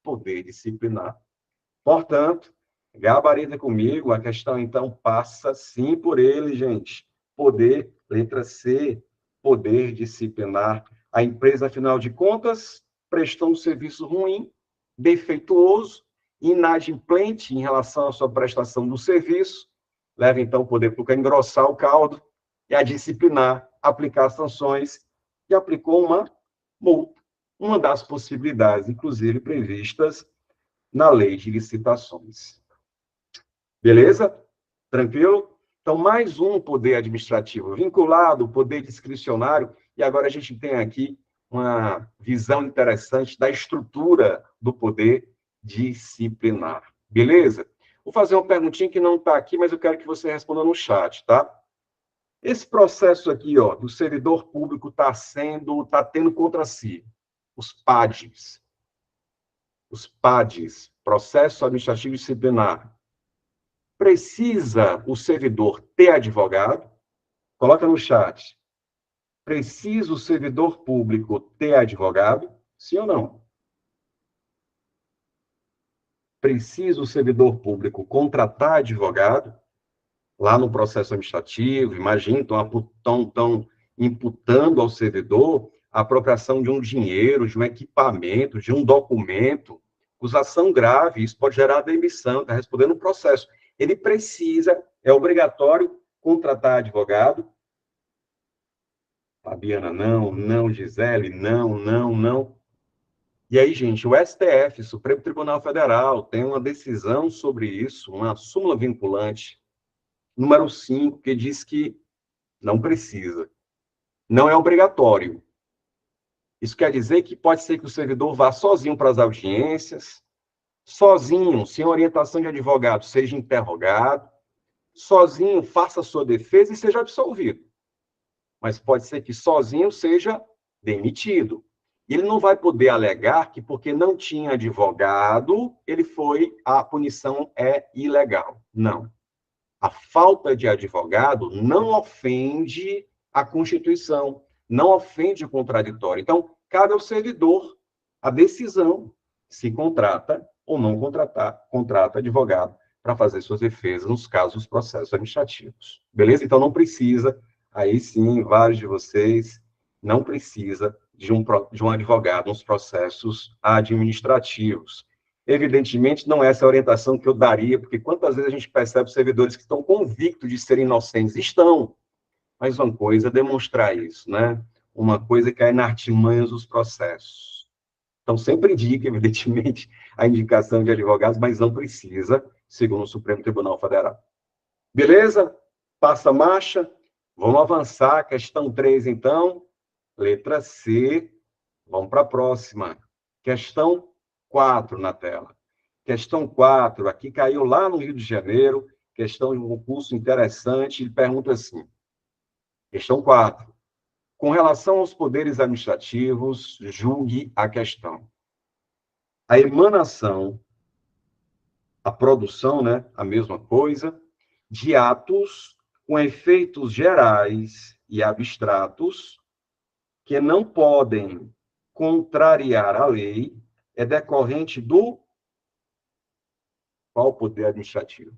Poder disciplinar. Portanto, gabarita comigo, a questão, então, passa sim por ele, gente. Poder, letra C, poder disciplinar. A empresa, afinal de contas, prestou um serviço ruim, defeituoso, inadimplente em relação à sua prestação do serviço, leva, então, o poder público a engrossar o caldo e a disciplinar, aplicar sanções, e aplicou uma multa, uma das possibilidades, inclusive, previstas na lei de licitações. Beleza? Tranquilo? Então, mais um poder administrativo vinculado, poder discricionário, e agora a gente tem aqui uma visão interessante da estrutura do poder disciplinar. Beleza? Vou fazer uma perguntinha que não está aqui, mas eu quero que você responda no chat, tá? Esse processo aqui, ó, do servidor público está tendo contra si os PADs, processo administrativo disciplinar, precisa o servidor ter advogado? Coloca no chat. Precisa o servidor público ter advogado? Sim ou não? Precisa o servidor público contratar advogado? Lá no processo administrativo, imagina, estão imputando ao servidor a apropriação de um dinheiro, de um equipamento, de um documento, acusação grave, isso pode gerar demissão, está respondendo o processo. Ele precisa, é obrigatório contratar advogado? Fabiana, não, não, Gisele, não, não, não. E aí, gente, o STF, Supremo Tribunal Federal, tem uma decisão sobre isso, uma súmula vinculante, número 5, que diz que não precisa. Não é obrigatório. Isso quer dizer que pode ser que o servidor vá sozinho para as audiências, sozinho, sem orientação de advogado, seja interrogado, sozinho faça a sua defesa e seja absolvido. Mas pode ser que sozinho seja demitido. Ele não vai poder alegar que porque não tinha advogado, a punição é ilegal. Não. A falta de advogado não ofende a Constituição, não ofende o contraditório. Então, cabe ao servidor a decisão se contrata ou não contrata advogado para fazer suas defesas nos casos dos processos administrativos. Beleza? Então, não precisa, aí sim, vários de vocês, não precisa de um advogado nos processos administrativos. Evidentemente, não é essa a orientação que eu daria, porque quantas vezes a gente percebe servidores que estão convictos de serem inocentes? Estão. Mas uma coisa é demonstrar isso, né? Uma coisa é cair na artimanhas dos processos. Então, sempre indica, evidentemente, a indicação de advogados, mas não precisa, segundo o Supremo Tribunal Federal. Beleza? Passa a marcha. Vamos avançar. Questão 3, então. Letra C. Vamos para a próxima. Questão 4 na tela. Questão 4, aqui caiu lá no Rio de Janeiro, questão de um concurso interessante, ele pergunta assim, questão 4, com relação aos poderes administrativos, julgue a questão. A emanação, a produção, né, a mesma coisa, de atos com efeitos gerais e abstratos que não podem contrariar a lei é decorrente do qual poder administrativo?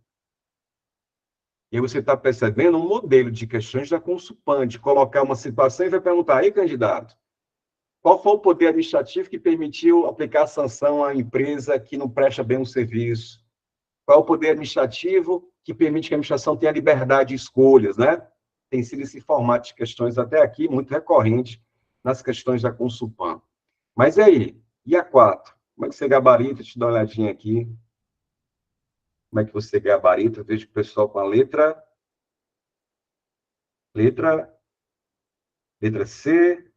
E aí você está percebendo um modelo de questões da Consulpan, de colocar uma situação e vai perguntar, aí, candidato, qual foi o poder administrativo que permitiu aplicar sanção à empresa que não presta bem o serviço? Qual é o poder administrativo que permite que a administração tenha liberdade de escolhas, né? Tem sido esse formato de questões até aqui muito recorrente nas questões da Consulpan. Mas e aí? E a 4? Como é que você gabarita? Deixa eu dar uma olhadinha aqui. Como é que você gabarita? Eu vejo o pessoal com a letra C,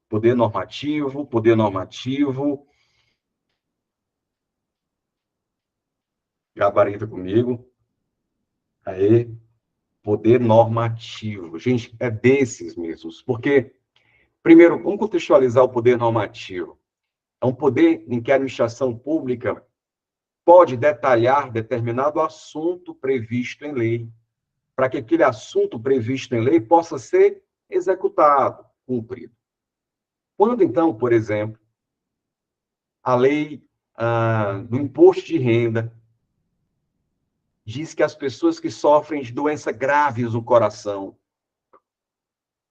poder normativo, gabarita comigo. Aí, poder normativo. Gente, é desses mesmos, porque, primeiro, vamos contextualizar o poder normativo. É um poder em que a administração pública pode detalhar determinado assunto previsto em lei, para que aquele assunto previsto em lei possa ser executado, cumprido. Quando, então, por exemplo, a lei do imposto de renda diz que as pessoas que sofrem de doenças graves do coração,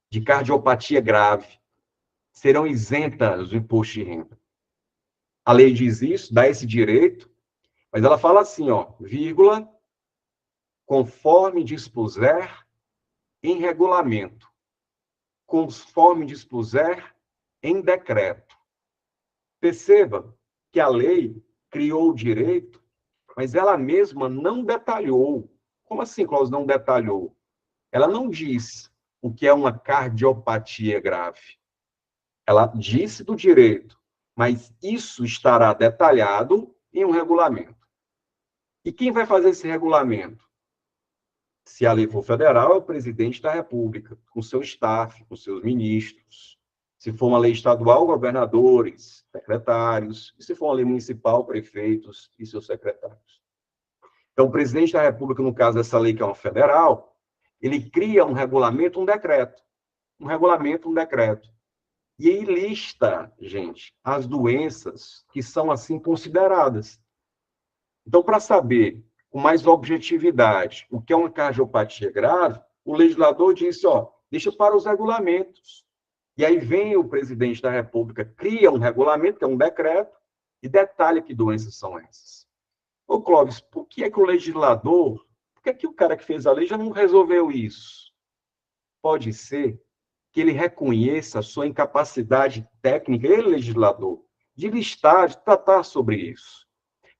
de cardiopatia grave, serão isentas do imposto de renda. A lei diz isso, dá esse direito, mas ela fala assim, ó, vírgula, conforme dispuser em regulamento, conforme dispuser em decreto. Perceba que a lei criou o direito, mas ela mesma não detalhou. Como assim, Cláudio, não detalhou? Ela não diz o que é uma cardiopatia grave. Ela disse do direito, mas isso estará detalhado em um regulamento. E quem vai fazer esse regulamento? Se a lei for federal, é o presidente da República, com seu staff, com seus ministros. Se for uma lei estadual, governadores, secretários. E se for uma lei municipal, prefeitos e seus secretários. Então, o presidente da República, no caso dessa lei que é uma federal, ele cria um regulamento, um decreto. Um regulamento, um decreto. E aí lista, gente, as doenças que são assim consideradas. Então, para saber com mais objetividade o que é uma cardiopatia grave, o legislador disse, deixa para os regulamentos. E aí vem o presidente da República, cria um regulamento, que é um decreto, e detalha que doenças são essas. Ô, Clóvis, por que é que o legislador, por que é que o cara que fez a lei já não resolveu isso? Pode ser que ele reconheça a sua incapacidade técnica, ele, legislador, de listar, de tratar sobre isso.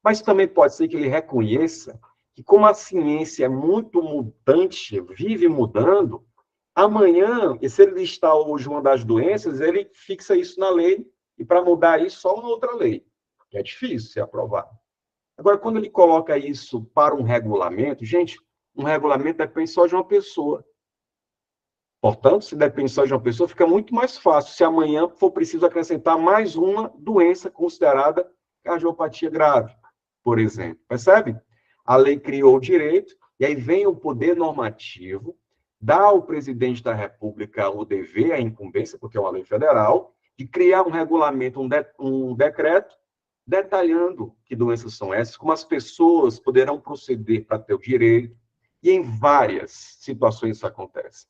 Mas também pode ser que ele reconheça que, como a ciência é muito mutante, vive mudando, amanhã, e se ele listar hoje uma das doenças, ele fixa isso na lei, e para mudar isso, só uma outra lei, que é difícil ser aprovado. Agora, quando ele coloca isso para um regulamento, gente, um regulamento depende só de uma pessoa. Portanto, se depende só de uma pessoa, fica muito mais fácil se amanhã for preciso acrescentar mais uma doença considerada cardiopatia grave, por exemplo. Percebe? A lei criou o direito, e aí vem o poder normativo, dá ao presidente da República o dever, a incumbência, porque é uma lei federal, de criar um regulamento, um decreto, detalhando que doenças são essas, como as pessoas poderão proceder para ter o direito, e em várias situações isso acontece.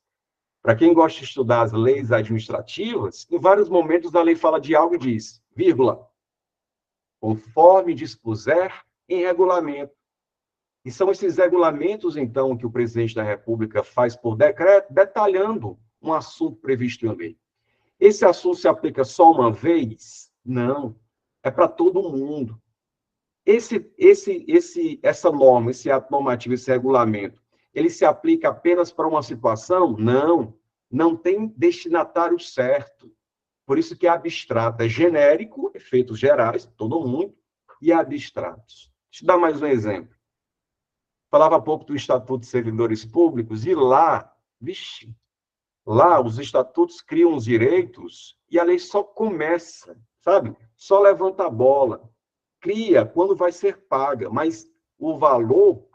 Para quem gosta de estudar as leis administrativas, em vários momentos a lei fala de algo e diz, vírgula, conforme dispuser em regulamento. E são esses regulamentos, então, que o presidente da República faz por decreto, detalhando um assunto previsto em lei. Esse assunto se aplica só uma vez? Não. É para todo mundo. Essa norma, esse ato normativo, esse regulamento, ele se aplica apenas para uma situação? Não. Não tem destinatário certo. Por isso que é abstrato. É genérico, efeitos gerais, todo mundo, e abstratos. Deixa eu dar mais um exemplo. Falava há pouco do Estatuto de Servidores Públicos, e lá, lá os estatutos criam os direitos e a lei só começa, sabe? Só levanta a bola. Cria quando vai ser paga, mas o valor,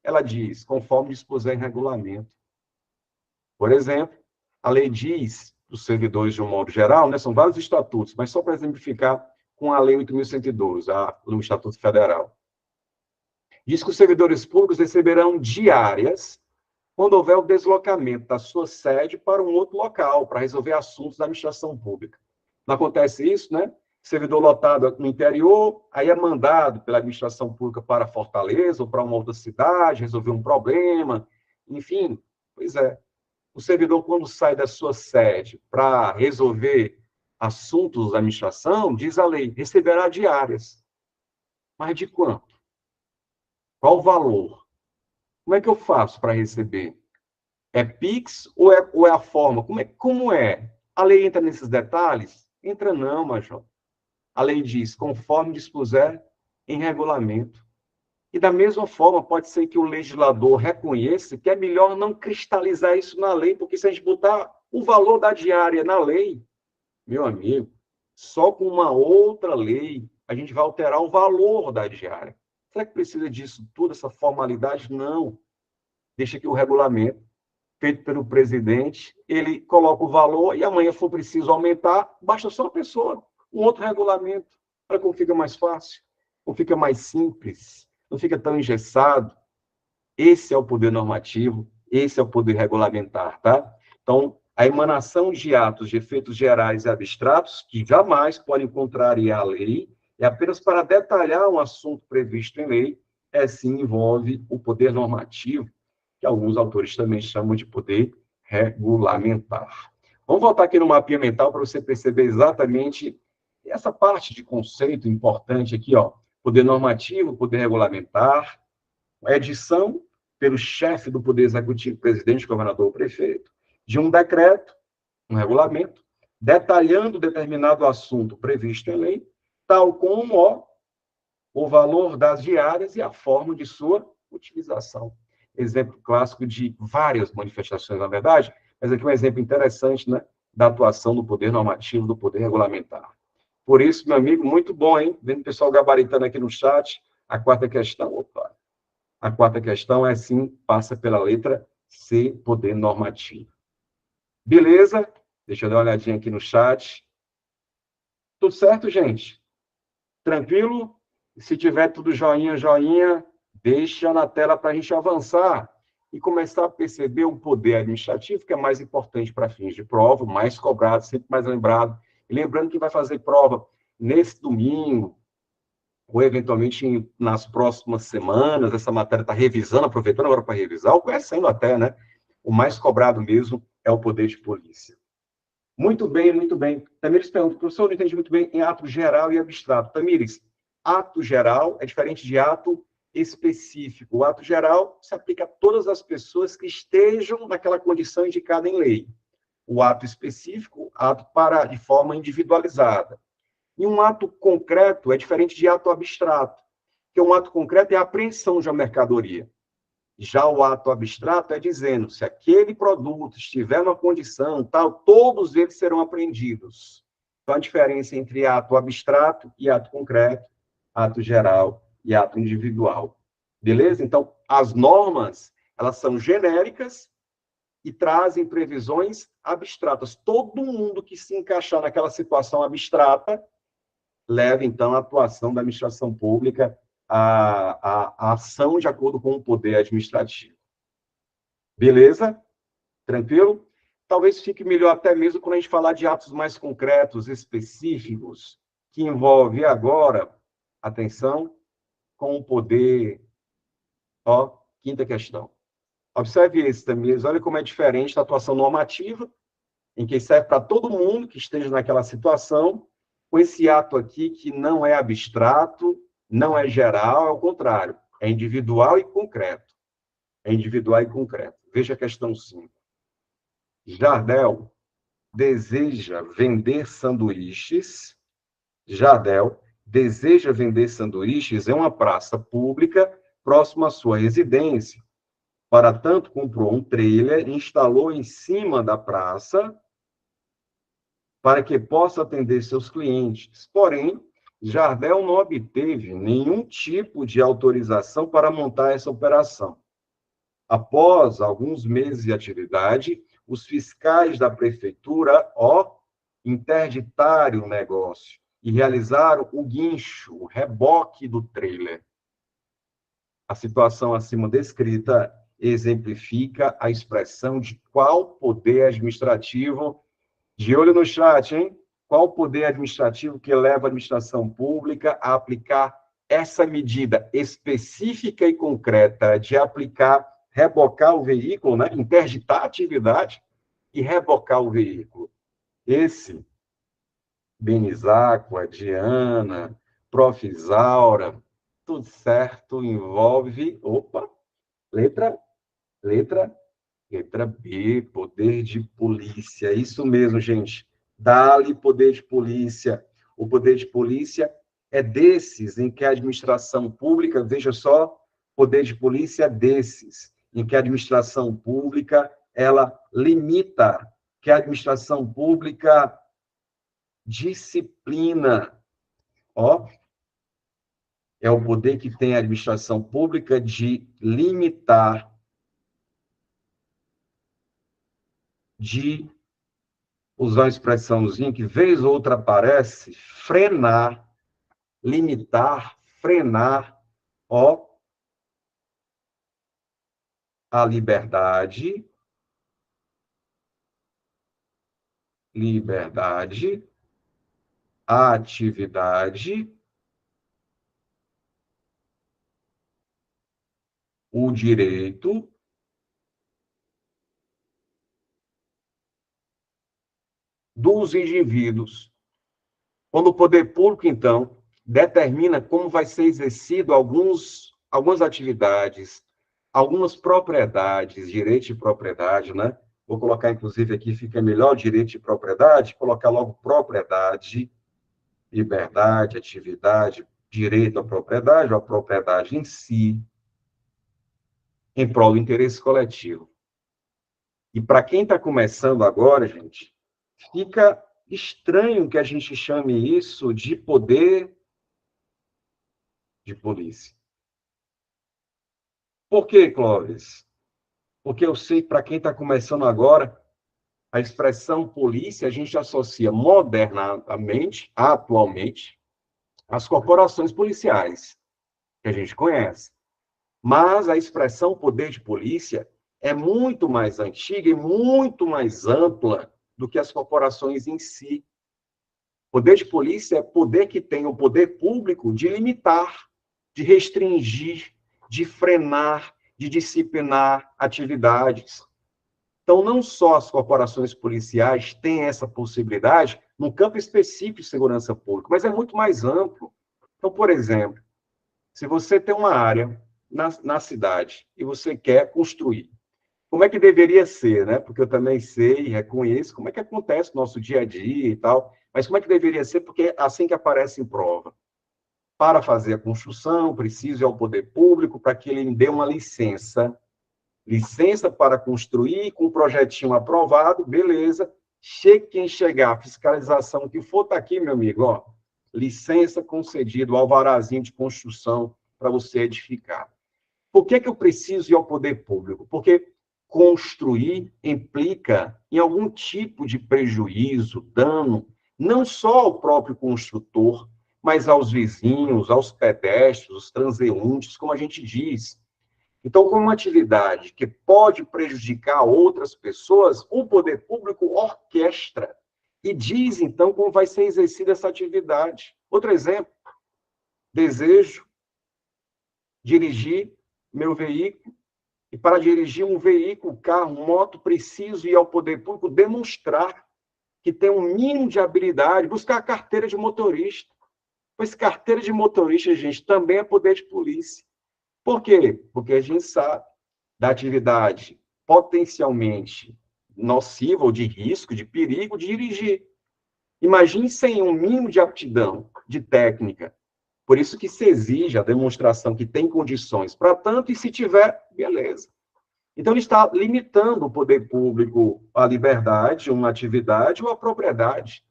ela diz, conforme dispuser em regulamento. Por exemplo, a lei diz, os servidores de um modo geral, né, são vários estatutos, mas só para exemplificar com a lei 8.112, o Estatuto Federal. Diz que os servidores públicos receberão diárias quando houver o deslocamento da sua sede para um outro local, para resolver assuntos da administração pública. Não acontece isso, né? Servidor lotado no interior, aí é mandado pela administração pública para Fortaleza ou para uma outra cidade, resolver um problema, enfim, pois é. O servidor, quando sai da sua sede para resolver assuntos da administração, diz a lei, receberá diárias. Mas de quanto? Qual o valor? Como é que eu faço para receber? É Pix ou é a forma? Como é? A lei entra nesses detalhes? Entra não, Major. A lei diz, conforme dispuser em regulamento. E da mesma forma, pode ser que o legislador reconheça que é melhor não cristalizar isso na lei, porque se a gente botar o valor da diária na lei, meu amigo, só com uma outra lei a gente vai alterar o valor da diária. Será que precisa disso tudo, essa formalidade? Não. Deixa que o regulamento, feito pelo presidente, ele coloca o valor e amanhã for preciso aumentar, basta só uma pessoa, um outro regulamento, para que fica mais fácil, ou fica mais simples, não fica tão engessado. Esse é o poder normativo, esse é o poder regulamentar, tá? Então, a emanação de atos de efeitos gerais e abstratos, que jamais podem contrariar a lei, é apenas para detalhar um assunto previsto em lei, sim envolve o poder normativo, que alguns autores também chamam de poder regulamentar. Vamos voltar aqui no mapinha mental para você perceber exatamente essa parte de conceito importante aqui, poder normativo, poder regulamentar, a edição pelo chefe do Poder Executivo, presidente, governador ou prefeito, de um decreto, um regulamento, detalhando determinado assunto previsto em lei, tal como o valor das diárias e a forma de sua utilização. Exemplo clássico de várias manifestações, na verdade, mas aqui um exemplo interessante, né? da atuação do poder normativo, do poder regulamentar. Por isso, meu amigo, muito bom, hein? Vendo o pessoal gabaritando aqui no chat, a quarta questão, opa, a quarta questão é sim, passa pela letra C, poder normativo. Beleza? Deixa eu dar uma olhadinha aqui no chat. Tudo certo, gente? Tranquilo? Se tiver tudo joinha, joinha, deixa na tela para a gente avançar e começar a perceber o poder administrativo, que é mais importante para fins de prova, mais cobrado, sempre mais lembrado. E lembrando que vai fazer prova nesse domingo, ou eventualmente nas próximas semanas, essa matéria está revisando, aproveitando agora para revisar, ou conhecendo até, né? O mais cobrado mesmo é o poder de polícia. Muito bem, muito bem. Tamires pergunta, professor, eu não entendi muito bem em ato geral e abstrato. Tamires, ato geral é diferente de ato específico. O ato geral se aplica a todas as pessoas que estejam naquela condição indicada em lei. O ato específico, ato para de forma individualizada. E um ato concreto é diferente de ato abstrato, porque um ato concreto é a apreensão de uma mercadoria. Já o ato abstrato é dizendo, se aquele produto estiver numa condição tal, todos eles serão apreendidos. Então, a diferença entre ato abstrato e ato concreto, ato geral e ato individual. Beleza? Então, as normas, elas são genéricas e trazem previsões abstratas. Todo mundo que se encaixar naquela situação abstrata leva, então, a atuação da administração pública a ação de acordo com o poder administrativo. Beleza? Tranquilo? Talvez fique melhor até mesmo quando a gente falar de atos mais concretos, específicos, que envolve agora, atenção, com o poder. Ó, quinta questão. Observe esse também, olha como é diferente da atuação normativa, em que serve para todo mundo que esteja naquela situação, com esse ato aqui que não é abstrato, não é geral, é o contrário, é individual e concreto. É individual e concreto. Veja a questão 5. Jardel deseja vender sanduíches. Jardel deseja vender sanduíches em uma praça pública próxima à sua residência. Para tanto, comprou um trailer e instalou em cima da praça para que possa atender seus clientes. Porém, Jardel não obteve nenhum tipo de autorização para montar essa operação. Após alguns meses de atividade, os fiscais da prefeitura, interditaram o negócio e realizaram o guincho, o reboque do trailer. A situação acima descrita exemplifica a expressão de qual poder administrativo, de olho no chat, hein? Qual poder administrativo que leva a administração pública a aplicar essa medida específica e concreta de rebocar o veículo, né? Interditar a atividade e rebocar o veículo. Esse, Benizáqua, Diana, Prof. Isaura, tudo certo, envolve, letra B, poder de polícia. Isso mesmo, gente. Dá-lhe poder de polícia. O poder de polícia é desses em que a administração pública, veja só, poder de polícia é desses, em que a administração pública, ela limita, que a administração pública disciplina. É o poder que tem a administração pública de limitar, de usar uma expressãozinha que vez ou outra aparece, frenar, limitar, frenar, a liberdade, a atividade, o direito dos indivíduos. Quando o poder público, então, determina como vai ser exercido algumas atividades, algumas propriedades, direito de propriedade, né? Vou colocar, inclusive, aqui, fica melhor direito de propriedade, colocar logo propriedade, liberdade, atividade, direito à propriedade, ou a propriedade em si, em prol do interesse coletivo. E para quem está começando agora, gente, fica estranho que a gente chame isso de poder de polícia. Por quê, Clóvis? Porque eu sei, para quem está começando agora, a expressão polícia a gente associa modernamente, atualmente, às corporações policiais, que a gente conhece. Mas a expressão poder de polícia é muito mais antiga e muito mais ampla do que as corporações em si. Poder de polícia é poder que tem o poder público de limitar, de restringir, de frenar, de disciplinar atividades. Então, não só as corporações policiais têm essa possibilidade no campo específico de segurança pública, mas é muito mais amplo. Então, por exemplo, se você tem uma área na cidade e você quer construir, como é que deveria ser, né? Porque eu também sei e reconheço como é que acontece no nosso dia a dia e tal, mas como é que deveria ser? Porque é assim que aparece em prova. Para fazer a construção, preciso ir ao poder público para que ele me dê uma licença para construir, com um projetinho aprovado, beleza. Quem chegar, a fiscalização que for, está aqui, meu amigo, ó, licença concedida, o alvarazinho de construção para você edificar. Por que eu preciso ir ao poder público? Porque construir implica em algum tipo de prejuízo, dano, não só ao próprio construtor, mas aos vizinhos, aos pedestres, aos transeuntes, como a gente diz. Então, como uma atividade que pode prejudicar outras pessoas, o poder público orquestra e diz, então, como vai ser exercida essa atividade. Outro exemplo, desejo dirigir meu veículo, e para dirigir um veículo, carro, moto, preciso ir ao poder público demonstrar que tem um mínimo de habilidade, buscar a carteira de motorista. Pois carteira de motorista, gente, também é poder de polícia. Por quê? Porque a gente sabe da atividade potencialmente nociva ou de risco, de perigo de dirigir. Imagine sem um mínimo de aptidão, de técnica. Por isso que se exige a demonstração que tem condições para tanto, e se tiver, beleza. Então, ele está limitando o poder público à liberdade, uma atividade ou à propriedade,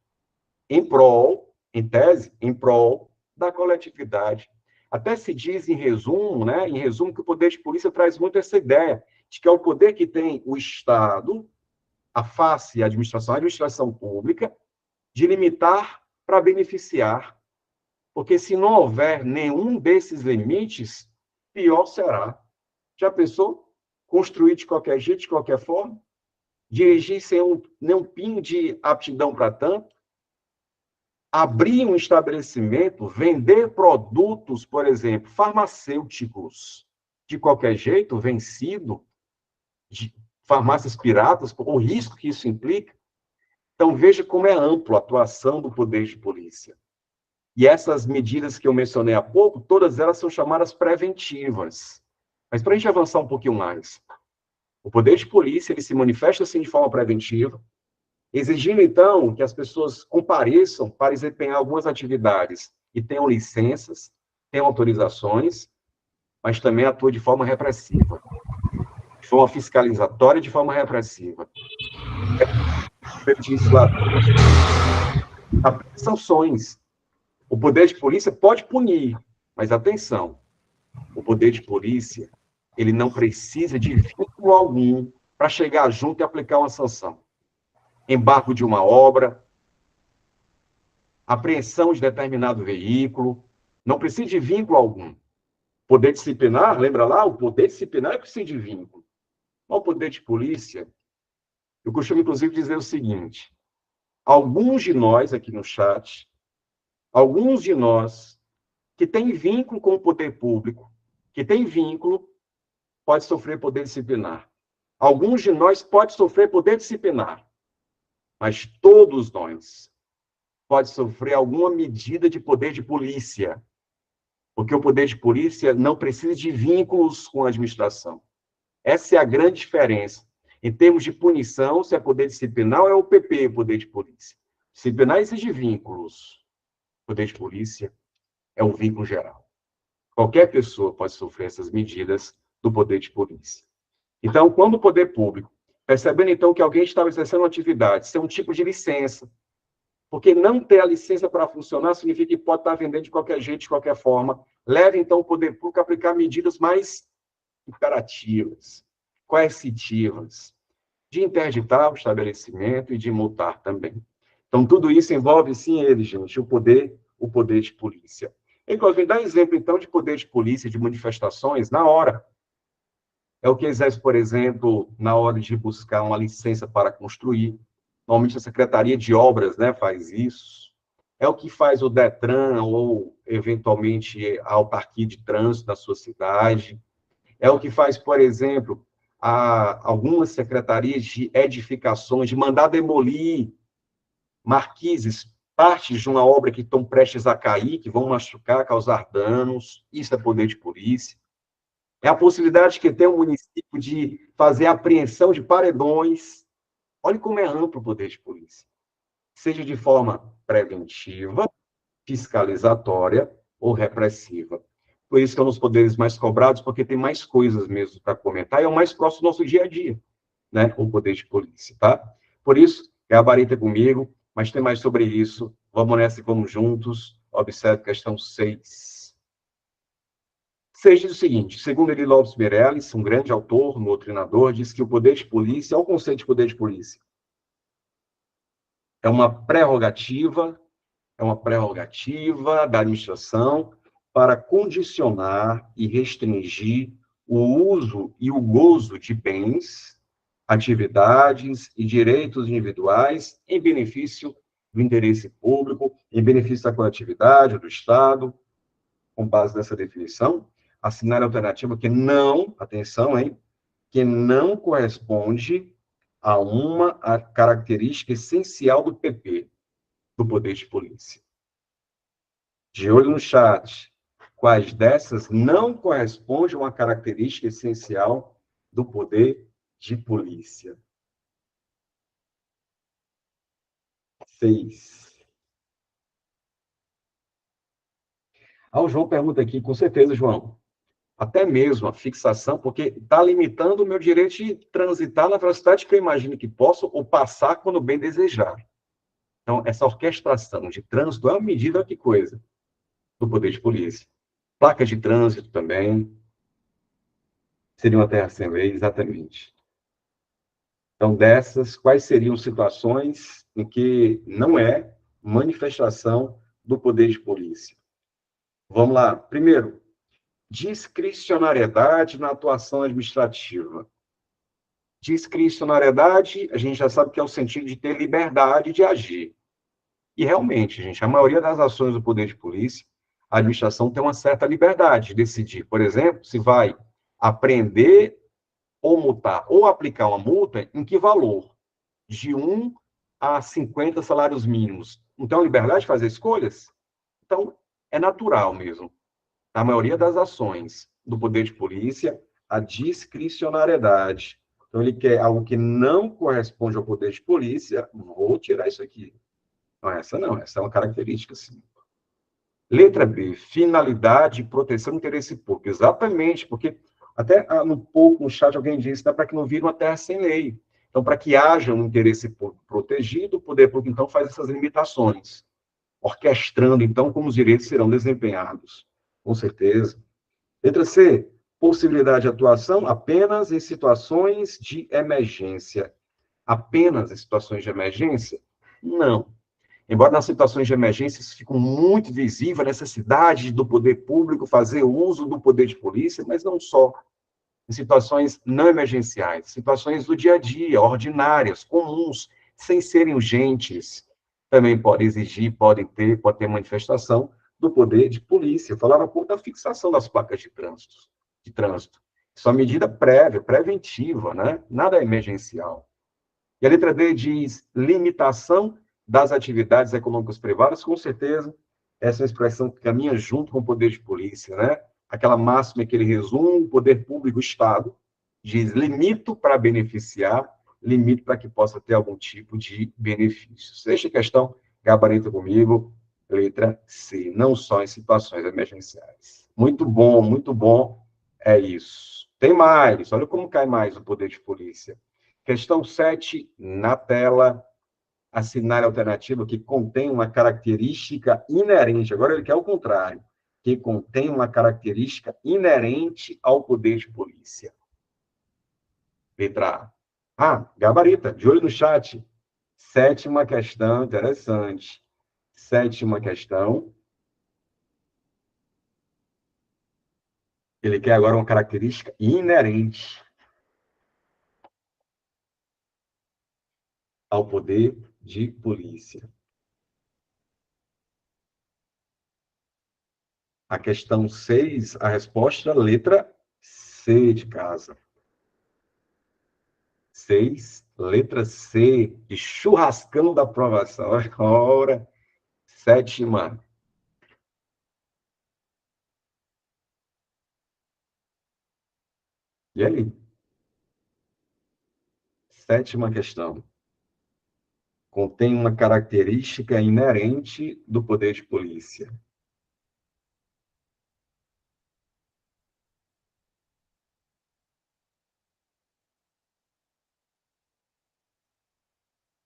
em prol, em tese, em prol da coletividade. Até se diz em resumo, né, que o poder de polícia traz muito essa ideia de que é o poder que tem o Estado, a face, a administração pública, de limitar para beneficiar. Porque se não houver nenhum desses limites, pior será. Já pensou? Construir de qualquer jeito, de qualquer forma? Dirigir sem nenhum pingo de aptidão para tanto? Abrir um estabelecimento, vender produtos, por exemplo, farmacêuticos, de qualquer jeito, vencido, de farmácias piratas, o risco que isso implica. Então, veja como é ampla a atuação do poder de polícia. E essas medidas que eu mencionei há pouco, todas elas são chamadas preventivas. Mas para a gente avançar um pouquinho mais, o poder de polícia ele se manifesta assim de forma preventiva, exigindo, então, que as pessoas compareçam para desempenhar algumas atividades e tenham licenças, tenham autorizações, mas também atua de forma repressiva, de forma fiscalizatória e de forma repressiva. Sanções. O poder de polícia pode punir, mas atenção, o poder de polícia ele não precisa de vínculo algum para chegar junto e aplicar uma sanção. Embargo de uma obra, apreensão de determinado veículo, não precisa de vínculo algum. Poder disciplinar, lembra lá? O poder disciplinar precisa de vínculo. Mas o poder de polícia, eu costumo, inclusive, dizer o seguinte, alguns de nós aqui no chat, alguns de nós que têm vínculo com o poder público, que têm vínculo, pode sofrer poder disciplinar. Alguns de nós podem sofrer poder disciplinar, mas todos nós pode sofrer alguma medida de poder de polícia, porque o poder de polícia não precisa de vínculos com a administração. Essa é a grande diferença. Em termos de punição, se é poder disciplinar ou é o PP, poder de polícia. Disciplinar exige vínculos. Poder de polícia é o vínculo geral. Qualquer pessoa pode sofrer essas medidas do poder de polícia. Então, quando o poder público Percebendo, então, que alguém estava exercendo uma atividade, isso é um tipo de licença. Porque não ter a licença para funcionar significa que pode estar vendendo de qualquer jeito, de qualquer forma. Leve, então, o poder público a aplicar medidas mais imperativas, coercitivas, de interditar o estabelecimento e de multar também. Então, tudo isso envolve, sim, ele, gente, o poder de polícia. Inclusive, dá exemplo, então, de poder de polícia, de manifestações, na hora. É o que exerce, por exemplo, na hora de buscar uma licença para construir. Normalmente a Secretaria de Obras, né, faz isso. É o que faz o Detran ou, eventualmente, a autarquia de trânsito da sua cidade. É o que faz, por exemplo, algumas secretarias de edificações, de mandar demolir marquises, partes de uma obra que estão prestes a cair, que vão machucar, causar danos. Isso é poder de polícia. É a possibilidade que tem o município de fazer apreensão de paredões. Olha como é amplo o poder de polícia. Seja de forma preventiva, fiscalizatória ou repressiva. Por isso que é um dos poderes mais cobrados, porque tem mais coisas mesmo para comentar, e é o mais próximo do nosso dia a dia, né? O poder de polícia, tá? Por isso, gabarita comigo, mas tem mais sobre isso. Vamos nessa e vamos juntos. Observe a questão 6. Seja o seguinte, segundo Eli Lopes Meirelles, um grande autor, um doutrinador, diz que o poder de polícia, olha o conceito de poder de polícia, é uma prerrogativa da administração para condicionar e restringir o uso e o gozo de bens, atividades e direitos individuais em benefício do interesse público, em benefício da coletividade, do Estado, com base nessa definição, assinar a alternativa que não, atenção, hein, que não corresponde a uma característica essencial do PP, do poder de polícia. De olho no chat, quais dessas não correspondem a uma característica essencial do poder de polícia? 6. O João pergunta aqui, com certeza, João, até mesmo a fixação, porque está limitando o meu direito de transitar na velocidade que eu imagino que posso, ou passar quando bem desejar. Então, essa orquestração de trânsito é uma medida, que coisa, do poder de polícia. Placa de trânsito também, seria uma terra sem lei, exatamente. Então, dessas, quais seriam situações em que não é manifestação do poder de polícia? Vamos lá. Primeiro, discricionariedade na atuação administrativa. Discricionariedade, a gente já sabe que é o sentido de ter liberdade de agir. E realmente, gente, a maioria das ações do poder de polícia, a administração tem uma certa liberdade de decidir. Por exemplo, se vai apreender ou multar, ou aplicar uma multa, em que valor? De 1 a 50 salários mínimos. Então, liberdade de fazer escolhas? Então, é natural mesmo. A maioria das ações do poder de polícia, a discricionariedade. Então, ele quer algo que não corresponde ao poder de polícia, vou tirar isso aqui. Não, essa é uma característica, sim. Letra B, finalidade e proteção do interesse público. Exatamente, porque até no chat alguém disse, dá para que não vire uma terra sem lei. Então, para que haja um interesse público protegido, o poder público, então, faz essas limitações, orquestrando, então, como os direitos serão desempenhados. Com certeza. Letra C, possibilidade de atuação apenas em situações de emergência. Apenas em situações de emergência? Não. Embora nas situações de emergência isso fique muito visível, a necessidade do poder público fazer uso do poder de polícia, mas não só. Em situações não emergenciais, situações do dia a dia, ordinárias, comuns, sem serem urgentes, também pode ter manifestação do poder de polícia. Eu falava há pouco da fixação das placas de trânsito. Isso é uma medida prévia, preventiva, né? Nada é emergencial. E a letra D diz limitação das atividades econômicas privadas, com certeza, essa é uma expressão que caminha junto com o poder de polícia, né? Aquela máxima que ele resume, o poder público, o Estado, diz limito para beneficiar, limito para que possa ter algum tipo de benefício. Sexta questão, gabarito comigo, letra C, não só em situações emergenciais. Muito bom, é isso. Tem mais, olha como cai mais o poder de polícia. Questão 7, na tela, assinar a alternativa que contém uma característica inerente. Agora ele quer o contrário, que contém uma característica inerente ao poder de polícia. Letra A. Ah, gabarita, de olho no chat. Sétima questão, interessante. Sétima questão. Ele quer agora uma característica inerente ao poder de polícia. A questão 6, a resposta, letra C de casa. 6, letra C, de churrascão da aprovação. Ora, sétima. E aí? Sétima questão. Contém uma característica inerente do poder de polícia.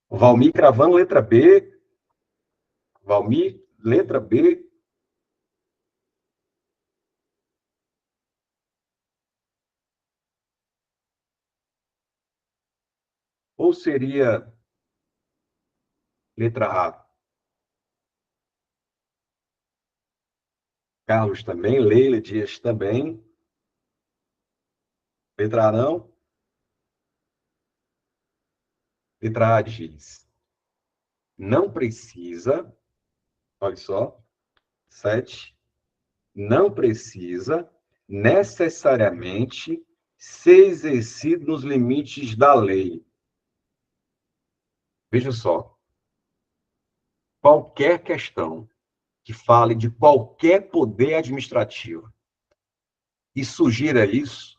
Valmir cravando letra B. Valmir, letra B. Ou seria letra A? Carlos também, Leila Dias também. Letra A não? Letra A diz, não precisa, olha só, 7, não precisa necessariamente ser exercido nos limites da lei. Veja só, qualquer questão que fale de qualquer poder administrativo e sugira isso,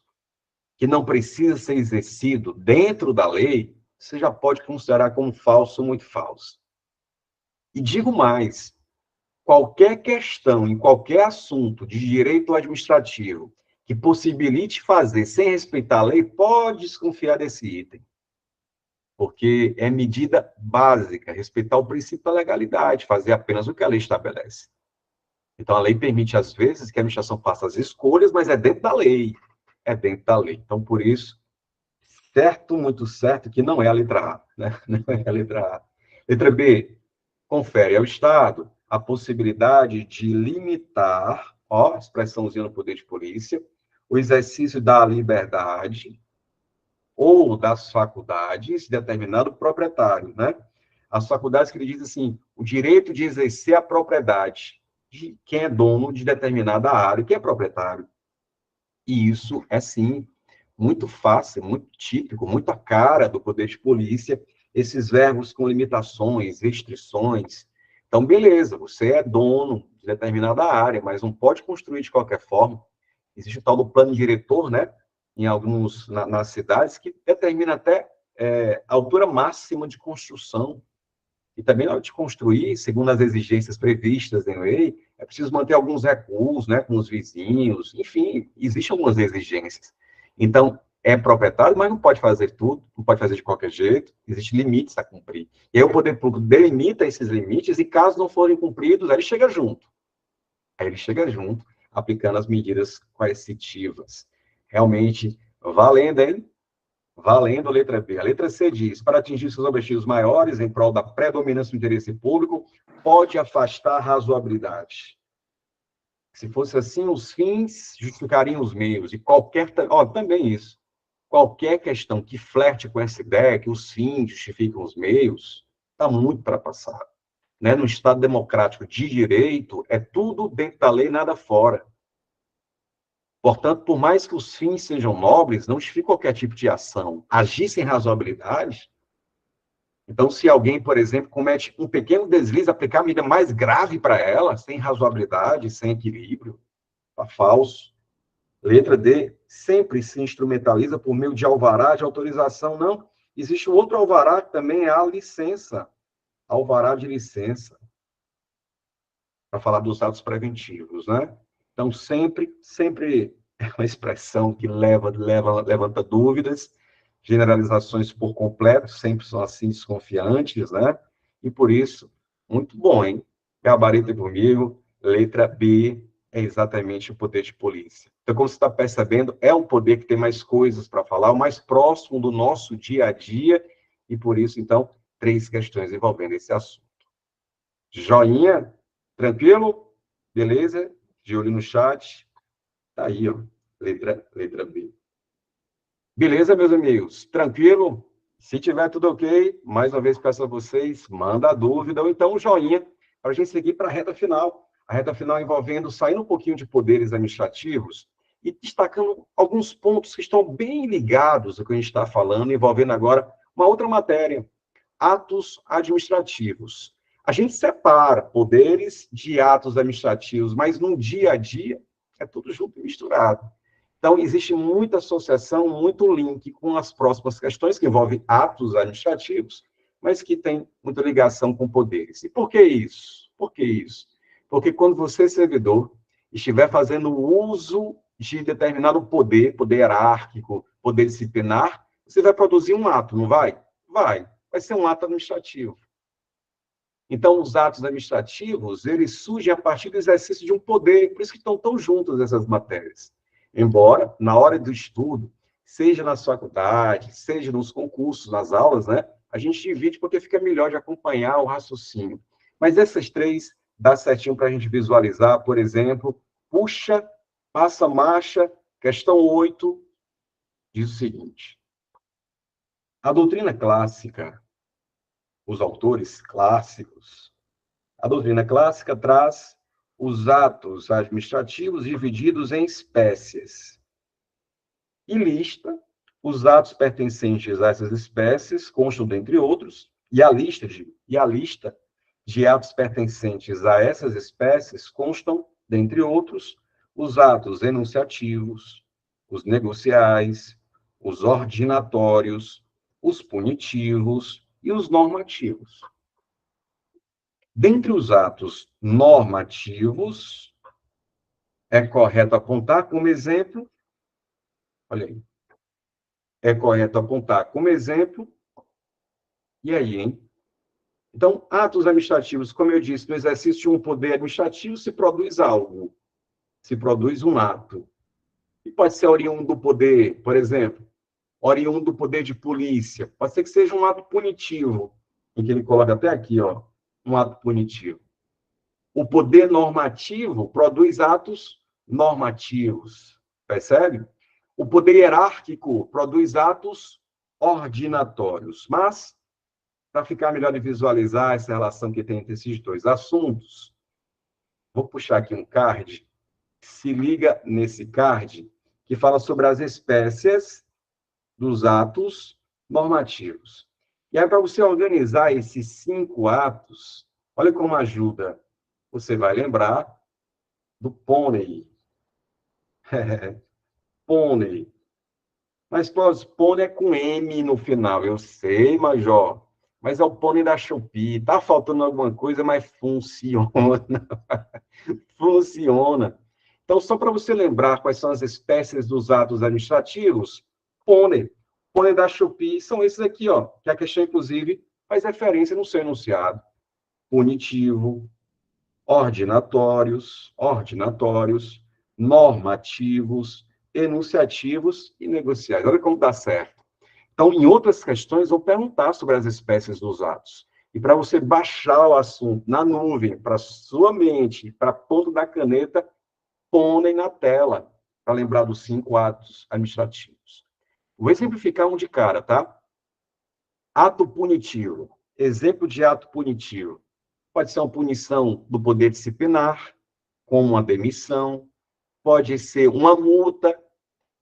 que não precisa ser exercido dentro da lei, você já pode considerar como falso ou muito falso. E digo mais, qualquer questão, em qualquer assunto de direito administrativo que possibilite fazer sem respeitar a lei, pode desconfiar desse item. Porque é medida básica, respeitar o princípio da legalidade, fazer apenas o que a lei estabelece. Então, a lei permite, às vezes, que a administração faça as escolhas, mas é dentro da lei. É dentro da lei. Então, por isso, certo, muito certo, que não é a letra A. Né? Não é a letra A. Letra B, confere ao Estado a possibilidade de limitar, ó, expressãozinha no poder de polícia, o exercício da liberdade ou das faculdades determinado proprietário, né? As faculdades que ele diz assim, o direito de exercer a propriedade de quem é dono de determinada área, que é proprietário. E isso é, sim, muito fácil, muito típico, muito a cara do poder de polícia, esses verbos com limitações, restrições. Então, beleza, você é dono de determinada área, mas não pode construir de qualquer forma. Existe o tal do plano diretor, né? Em alguns, nas cidades, que determina até a altura máxima de construção. E também, na hora de construir, segundo as exigências previstas em lei, é preciso manter alguns recuos, né, com os vizinhos, enfim, existem algumas exigências. Então, é proprietário, mas não pode fazer tudo, não pode fazer de qualquer jeito, existem limites a cumprir. E aí o poder público delimita esses limites e, caso não forem cumpridos, aí ele chega junto. Aí ele chega junto, aplicando as medidas coercitivas. Realmente, valendo, hein? Valendo a letra B. A letra C diz, para atingir seus objetivos maiores, em prol da predominância do interesse público, pode afastar a razoabilidade. Se fosse assim, os fins justificariam os meios. E qualquer... Ó, também isso. Qualquer questão que flerte com essa ideia, que os fins justificam os meios, está muito ultrapassado. Né? No Estado democrático de direito, é tudo dentro da lei, nada fora. Portanto, por mais que os fins sejam nobres, não justifica qualquer tipo de ação. Agir sem razoabilidade. Então, se alguém, por exemplo, comete um pequeno deslize, aplicar a medida mais grave para ela, sem razoabilidade, sem equilíbrio, está falso. Letra D, sempre se instrumentaliza por meio de alvará de autorização. Não, existe outro alvará que também é a licença, alvará de licença, para falar dos atos preventivos, né? Então, sempre é uma expressão que levanta dúvidas, generalizações por completo, sempre são assim desconfiantes, né? E por isso, muito bom, hein? Gabarito comigo, letra B é exatamente o poder de polícia. Então, como você está percebendo, é um poder que tem mais coisas para falar, o mais próximo do nosso dia a dia, e por isso, então, 3 questões envolvendo esse assunto. Joinha? Tranquilo? Beleza? De olho no chat. Tá aí, ó. Letra B. Beleza, meus amigos? Tranquilo? Se tiver tudo ok, mais uma vez peço a vocês, manda a dúvida ou então um joinha para a gente seguir para a reta final. A reta final envolvendo, saindo um pouquinho de poderes administrativos e destacando alguns pontos que estão bem ligados ao que a gente está falando, envolvendo agora uma outra matéria, atos administrativos. A gente separa poderes de atos administrativos, mas no dia a dia é tudo junto e misturado. Então, existe muita associação, muito link com as próximas questões que envolvem atos administrativos, mas que tem muita ligação com poderes. E por que isso? Por que isso? Porque quando você, servidor, estiver fazendo uso de determinado poder, poder hierárquico, poder disciplinar, você vai produzir um ato, não vai? Vai. Vai ser um ato administrativo. Então, os atos administrativos, eles surgem a partir do exercício de um poder, por isso que estão tão juntas essas matérias. Embora, na hora do estudo, seja na faculdade, seja nos concursos, nas aulas, né, a gente divide porque fica melhor de acompanhar o raciocínio. Mas essas 3 dá certinho para a gente visualizar, por exemplo, puxa, passa marcha, questão 8, diz o seguinte. A doutrina clássica, os autores clássicos, a doutrina clássica traz os atos administrativos divididos em espécies e lista os atos pertencentes a essas espécies, constam dentre outros, e a lista de atos pertencentes a essas espécies constam, dentre outros, os atos enunciativos, os negociais, os ordinatórios, os punitivos e os normativos. Dentre os atos normativos, é correto apontar como exemplo, olha aí, é correto apontar como exemplo, e aí, hein? Então, atos administrativos, como eu disse, no exercício de um poder administrativo se produz algo, se produz um ato. E pode ser oriundo do poder, por exemplo, oriundo do poder de polícia, pode ser que seja um ato punitivo, em que ele coloca até aqui, ó, um ato punitivo. O poder normativo produz atos normativos, percebe? O poder hierárquico produz atos ordinatórios. Mas, para ficar melhor de visualizar essa relação que tem entre esses 2 assuntos, vou puxar aqui um card, se liga nesse card, que fala sobre as espécies dos atos normativos. E aí, para você organizar esses 5 atos, olha como ajuda. Você vai lembrar do pônei. Pônei. Mas, pônei é com M no final, eu sei, Major. Mas é o pônei da Shopee. Tá faltando alguma coisa, mas funciona. Funciona. Então, só para você lembrar quais são as espécies dos atos administrativos, pônei. Pônei da Shopee são esses aqui, ó, que a questão, inclusive, faz referência no seu enunciado. Punitivo, ordinatórios, normativos, enunciativos e negociais. Olha como dá certo. Então, em outras questões, vou perguntar sobre as espécies dos atos. E para você baixar o assunto na nuvem, para sua mente, para a ponta da caneta, põe na tela, para lembrar dos 5 atos administrativos. Vou exemplificar um de cara, tá? Ato punitivo. Exemplo de ato punitivo. Pode ser uma punição do poder disciplinar, como uma demissão, pode ser uma multa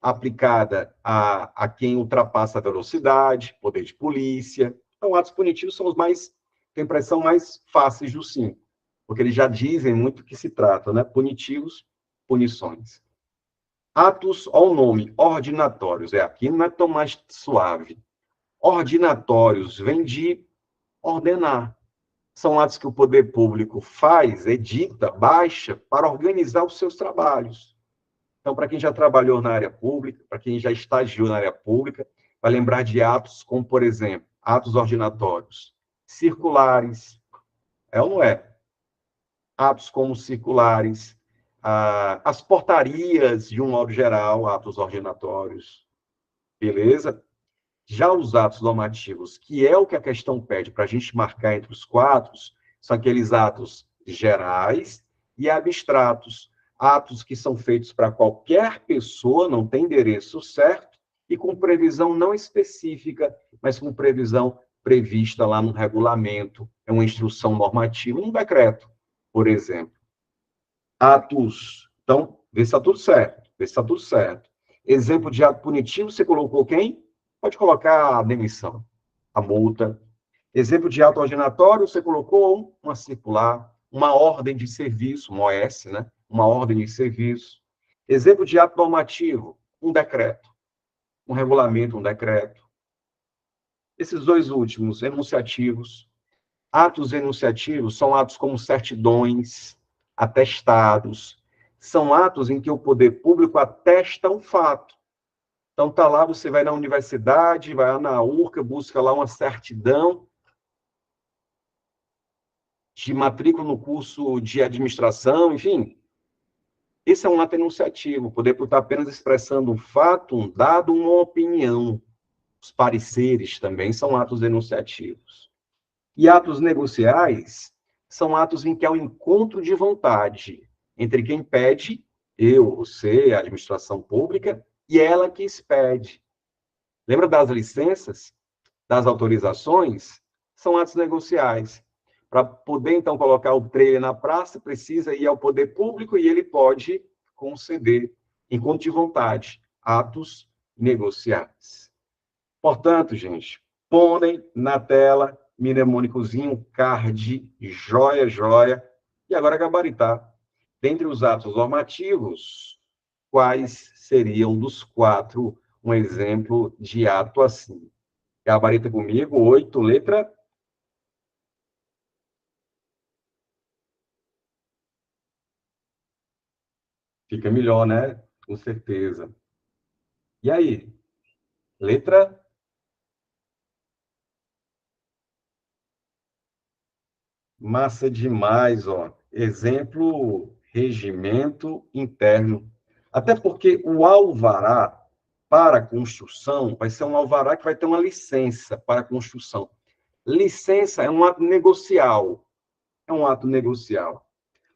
aplicada a quem ultrapassa a velocidade, poder de polícia. Então, atos punitivos são os mais, tem impressão, mais fáceis dos 5, porque eles já dizem muito o que se trata, né? Punitivos, punições. Atos, ao nome, ordinatórios, aqui não é tão mais suave. Ordinatórios vem de ordenar. São atos que o poder público faz, edita, baixa, para organizar os seus trabalhos. Então, para quem já trabalhou na área pública, para quem já estagiou na área pública, vai lembrar de atos como, por exemplo, atos ordinatórios circulares, é ou não é? Atos como circulares, as portarias, de um modo geral, atos ordinatórios, beleza? Já os atos normativos, que é o que a questão pede para a gente marcar entre os quatro, são aqueles atos gerais e abstratos, atos que são feitos para qualquer pessoa, não tem endereço certo, e com previsão não específica, mas com previsão prevista lá no regulamento, é uma instrução normativa, um decreto, por exemplo. Atos, então, vê se está tudo certo, vê se está tudo certo. Exemplo de ato punitivo, você colocou quem? Pode colocar a demissão, a multa. Exemplo de ato ordenatório, você colocou uma circular, uma ordem de serviço, uma OS, né? Uma ordem de serviço. Exemplo de ato normativo, um decreto, um regulamento, um decreto. Esses dois últimos, enunciativos. Atos enunciativos são atos como certidões, atestados. São atos em que o poder público atesta um fato. Então, tá lá, você vai na universidade, vai lá na URCA, busca lá uma certidão de matrícula no curso de administração, enfim. Esse é um ato enunciativo, o poder público está apenas expressando um fato, um dado, uma opinião. Os pareceres também são atos enunciativos. E atos negociais são atos em que há um encontro de vontade entre quem pede, eu, você, a administração pública, e ela que expede. Lembra das licenças, das autorizações? São atos negociais. Para poder, então, colocar o trailer na praça, precisa ir ao poder público e ele pode conceder, encontro de vontade, atos negociais. Portanto, gente, põem na tela, mnemônicozinho, card, joia, joia, e agora gabaritar. Dentre os atos normativos, quais seriam dos quatro um exemplo de ato assim? Gabarita comigo, 8, letra. Fica melhor, né? Com certeza. E aí? Letra? Massa demais, ó. Exemplo, regimento interno. Até porque o alvará para construção vai ser um alvará que vai ter uma licença para construção. Licença é um ato negocial. É um ato negocial.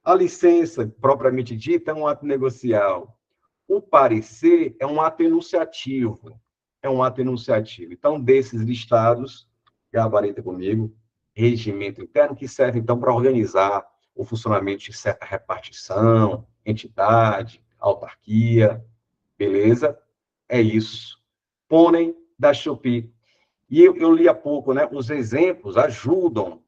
A licença, propriamente dita, é um ato negocial. O parecer é um ato enunciativo. É um ato enunciativo. Então, desses listados, gabarita comigo, regimento interno, que serve, então, para organizar o funcionamento de certa repartição, entidade, autarquia, beleza? É isso. Pônei da Shopee. E eu li há pouco, né? Os exemplos ajudam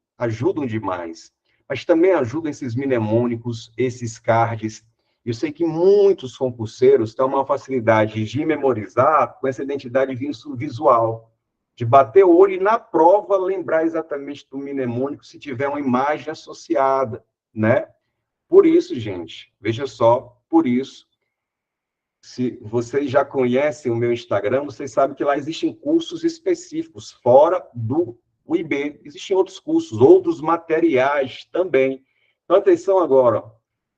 demais. Mas também ajudam esses mnemônicos, esses cards. Eu sei que muitos concurseiros têm uma facilidade de memorizar com essa identidade visual, de bater o olho e, na prova, lembrar exatamente do mnemônico se tiver uma imagem associada, né? Por isso, gente, veja só, por isso, se vocês já conhecem o meu Instagram, vocês sabem que lá existem cursos específicos, fora do UIB. Existem outros cursos, outros materiais também. Então, atenção agora.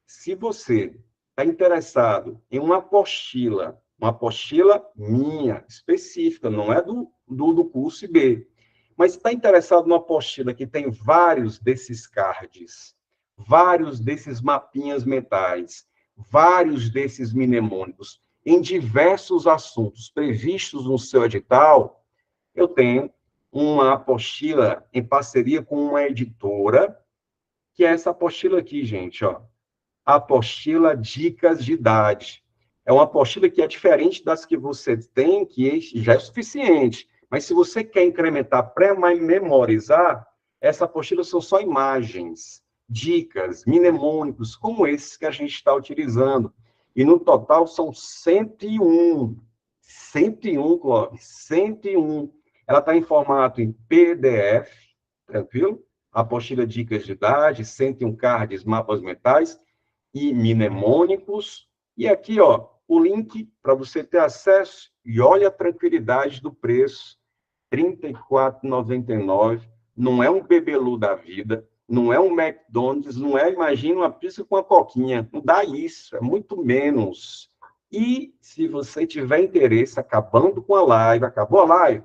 Se você está interessado em uma apostila minha, específica, não é do curso IB, mas está interessado numa apostila que tem vários desses cards, vários desses mapinhas mentais, vários desses mnemônicos, em diversos assuntos previstos no seu edital, eu tenho uma apostila em parceria com uma editora, que é essa apostila aqui, gente, ó. Apostila Dicas de Idade. É uma apostila que é diferente das que você tem, que já é suficiente. Mas se você quer incrementar, pré-memorizar, essa apostila são só imagens, dicas, mnemônicos, como esses que a gente está utilizando. E no total são 101. 101, Clóvis, 101. Ela está em formato em PDF, tranquilo? Apostila Dicas de Idade, 101 cards, mapas mentais, e mnemônicos. E aqui, ó, o link para você ter acesso e olha a tranquilidade do preço, R$ 34,99. Não é um bebelu da vida, não é um McDonald's, não é, imagina, uma pizza com uma coquinha. Não dá isso, é muito menos. E se você tiver interesse, acabando com a live, acabou a live,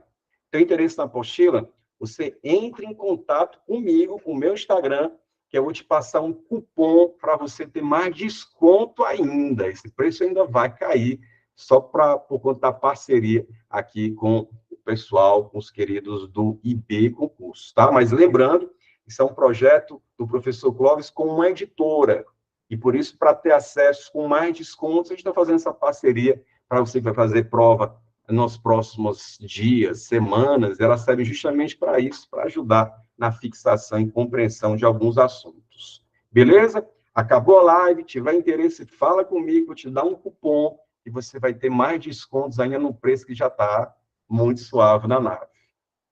tem interesse na apostila, você entre em contato comigo, com o meu Instagram, que eu vou te passar um cupom para você ter mais desconto ainda. Esse preço ainda vai cair, só por conta da parceria aqui com o pessoal, com os queridos do IB Concurso, tá? Mas lembrando, isso é um projeto do professor Clóvis com uma editora, e por isso, para ter acesso com mais descontos, a gente está fazendo essa parceria para você que vai fazer prova nos próximos dias, semanas, ela serve justamente para isso, para ajudar na fixação e compreensão de alguns assuntos. Beleza? Acabou a live, tiver interesse, fala comigo, vou te dar um cupom e você vai ter mais descontos ainda no preço que já está muito suave na nave.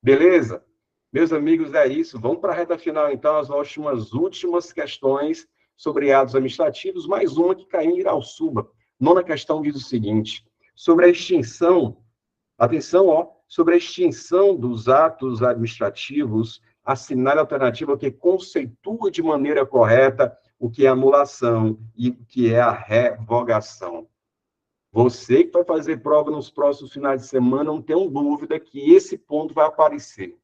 Beleza? Meus amigos, é isso. Vamos para a reta final, então, as últimas questões sobre atos administrativos, mais uma que caiu em Irauçuba. Nona questão diz o seguinte: sobre a extinção, atenção, sobre a extinção dos atos administrativos, assinale a alternativa que conceitua de maneira correta o que é anulação e o que é a revogação. Você que vai fazer prova nos próximos finais de semana, não tenho dúvida que esse ponto vai aparecer.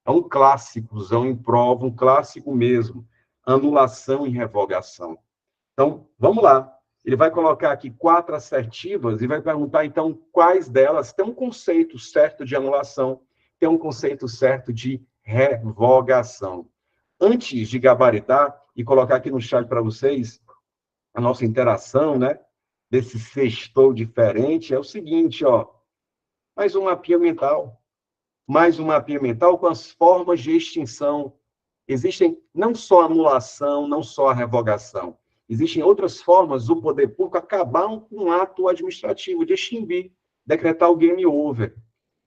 É um clássicozão em prova, um clássico mesmo. Anulação e revogação. Então, vamos lá. Ele vai colocar aqui 4 assertivas e vai perguntar, então, quais delas tem um conceito certo de anulação, tem um conceito certo de revogação. Antes de gabaritar e colocar aqui no chat para vocês a nossa interação, né, desse sextou diferente, é o seguinte, mais um mapinha mental. Mais um mapinha mental com as formas de extinção. Existem não só a anulação, não só a revogação. Existem outras formas do poder público acabar com um ato administrativo, de extinguir, decretar o game over.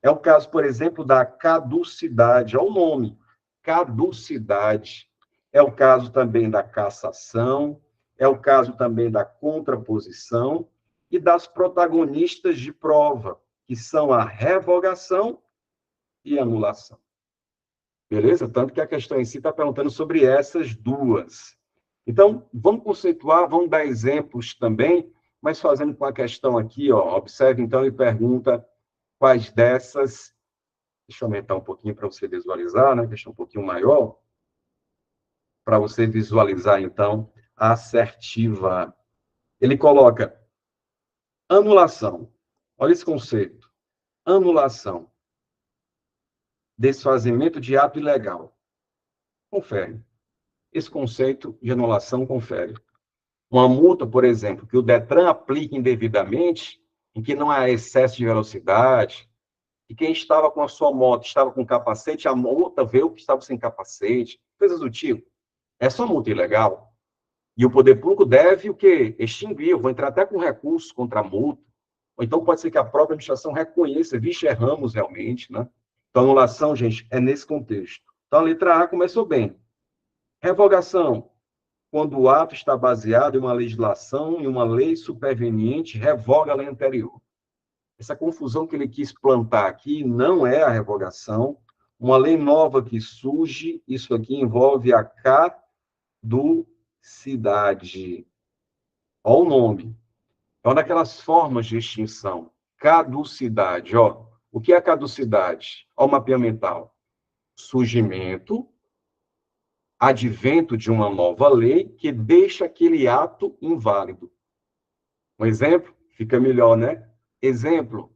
É o caso, por exemplo, da caducidade, olha o nome, caducidade. É o caso também da cassação, é o caso também da contraposição e das protagonistas de prova, que são a revogação e anulação. Beleza? Tanto que a questão em si está perguntando sobre essas duas. Então, vamos conceituar, vamos dar exemplos também, mas fazendo com a questão aqui, observe então e pergunta quais dessas, deixa eu aumentar um pouquinho para você visualizar, né? Deixa um pouquinho maior, para você visualizar então a assertiva. Ele coloca anulação. Olha esse conceito. Anulação. Desfazimento de ato ilegal. Confere. Esse conceito de anulação confere. Uma multa, por exemplo, que o Detran aplique indevidamente, em que não há excesso de velocidade, e quem estava com a sua moto estava com capacete, a multa veio que estava sem capacete, coisas do tipo. Essa é uma multa ilegal. E o poder público deve o quê? Extinguir. Eu vou entrar até com recurso contra a multa. Ou então pode ser que a própria administração reconheça, vixe, erramos realmente, né? Então, anulação, gente, é nesse contexto. Então, a letra A começou bem. Revogação, quando o ato está baseado em uma legislação, em uma lei superveniente, revoga a lei anterior. Essa confusão que ele quis plantar aqui não é a revogação. Uma lei nova que surge, isso aqui envolve a caducidade. Olha o nome. É uma daquelas formas de extinção. Caducidade. O que é caducidade? Olha o mapeamento mental. Surgimento, advento de uma nova lei que deixa aquele ato inválido. Um exemplo? Fica melhor, né? Exemplo.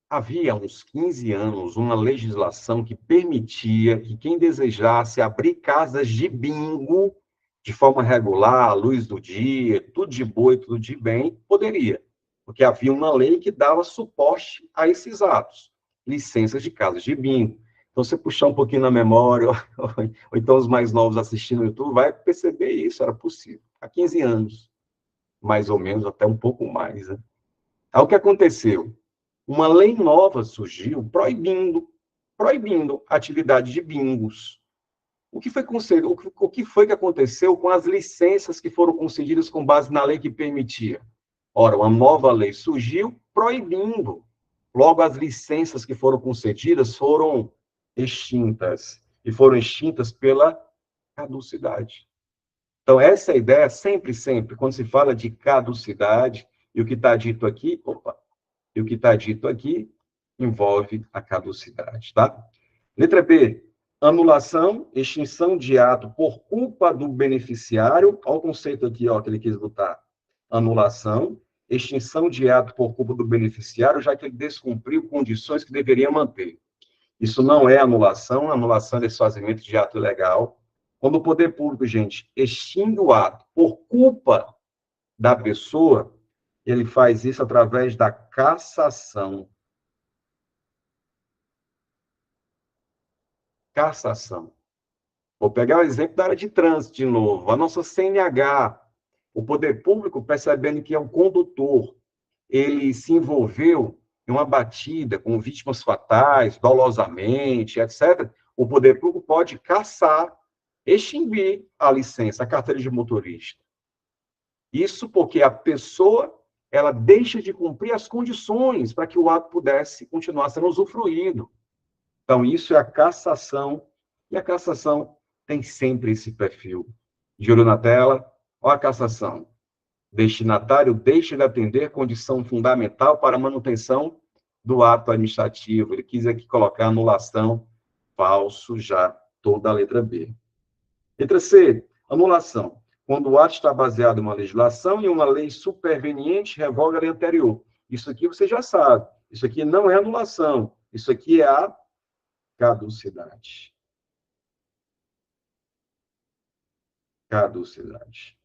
Havia uns 15 anos uma legislação que permitia que quem desejasse abrir casas de bingo de forma regular, à luz do dia, tudo de boa e tudo de bem, poderia. Porque havia uma lei que dava suporte a esses atos. Licenças de casas de bingo. Então, você puxar um pouquinho na memória, ou então os mais novos assistindo no YouTube, vai perceber isso, era possível. Há 15 anos, mais ou menos, até um pouco mais. Né? Aí o que aconteceu? Uma lei nova surgiu proibindo a atividade de bingos. O que foi que aconteceu com as licenças que foram concedidas com base na lei que permitia? Ora, uma nova lei surgiu proibindo. Logo, as licenças que foram concedidas foram extintas. E foram extintas pela caducidade. Então, essa é a ideia, sempre, sempre, quando se fala de caducidade, e o que está dito aqui, e o que está dito aqui envolve a caducidade, tá? Letra B, anulação, extinção de ato por culpa do beneficiário. Olha o conceito aqui, ó, que ele quis botar. Anulação, extinção de ato por culpa do beneficiário, já que ele descumpriu condições que deveria manter. Isso não é anulação, anulação é desfazimento de ato ilegal. Quando o poder público, gente, extingue o ato por culpa da pessoa, ele faz isso através da cassação. Cassação. Vou pegar o exemplo da área de trânsito de novo. A nossa CNH, o poder público, percebendo que é um condutor, ele se envolveu em uma batida com vítimas fatais, dolosamente, etc., o poder público pode cassar, extinguir a licença, a carteira de motorista. Isso porque a pessoa ela deixa de cumprir as condições para que o ato pudesse continuar sendo usufruído. Então, isso é a cassação, e a cassação tem sempre esse perfil. De olho na tela, olha a cassação. Destinatário deixa de atender condição fundamental para a manutenção do ato administrativo. Ele quis aqui colocar anulação, falso já, toda a letra B. Letra C, anulação. Quando o ato está baseado em uma legislação e uma lei superveniente revoga a lei anterior. Isso aqui você já sabe. Isso aqui não é anulação. Isso aqui é a caducidade. Caducidade.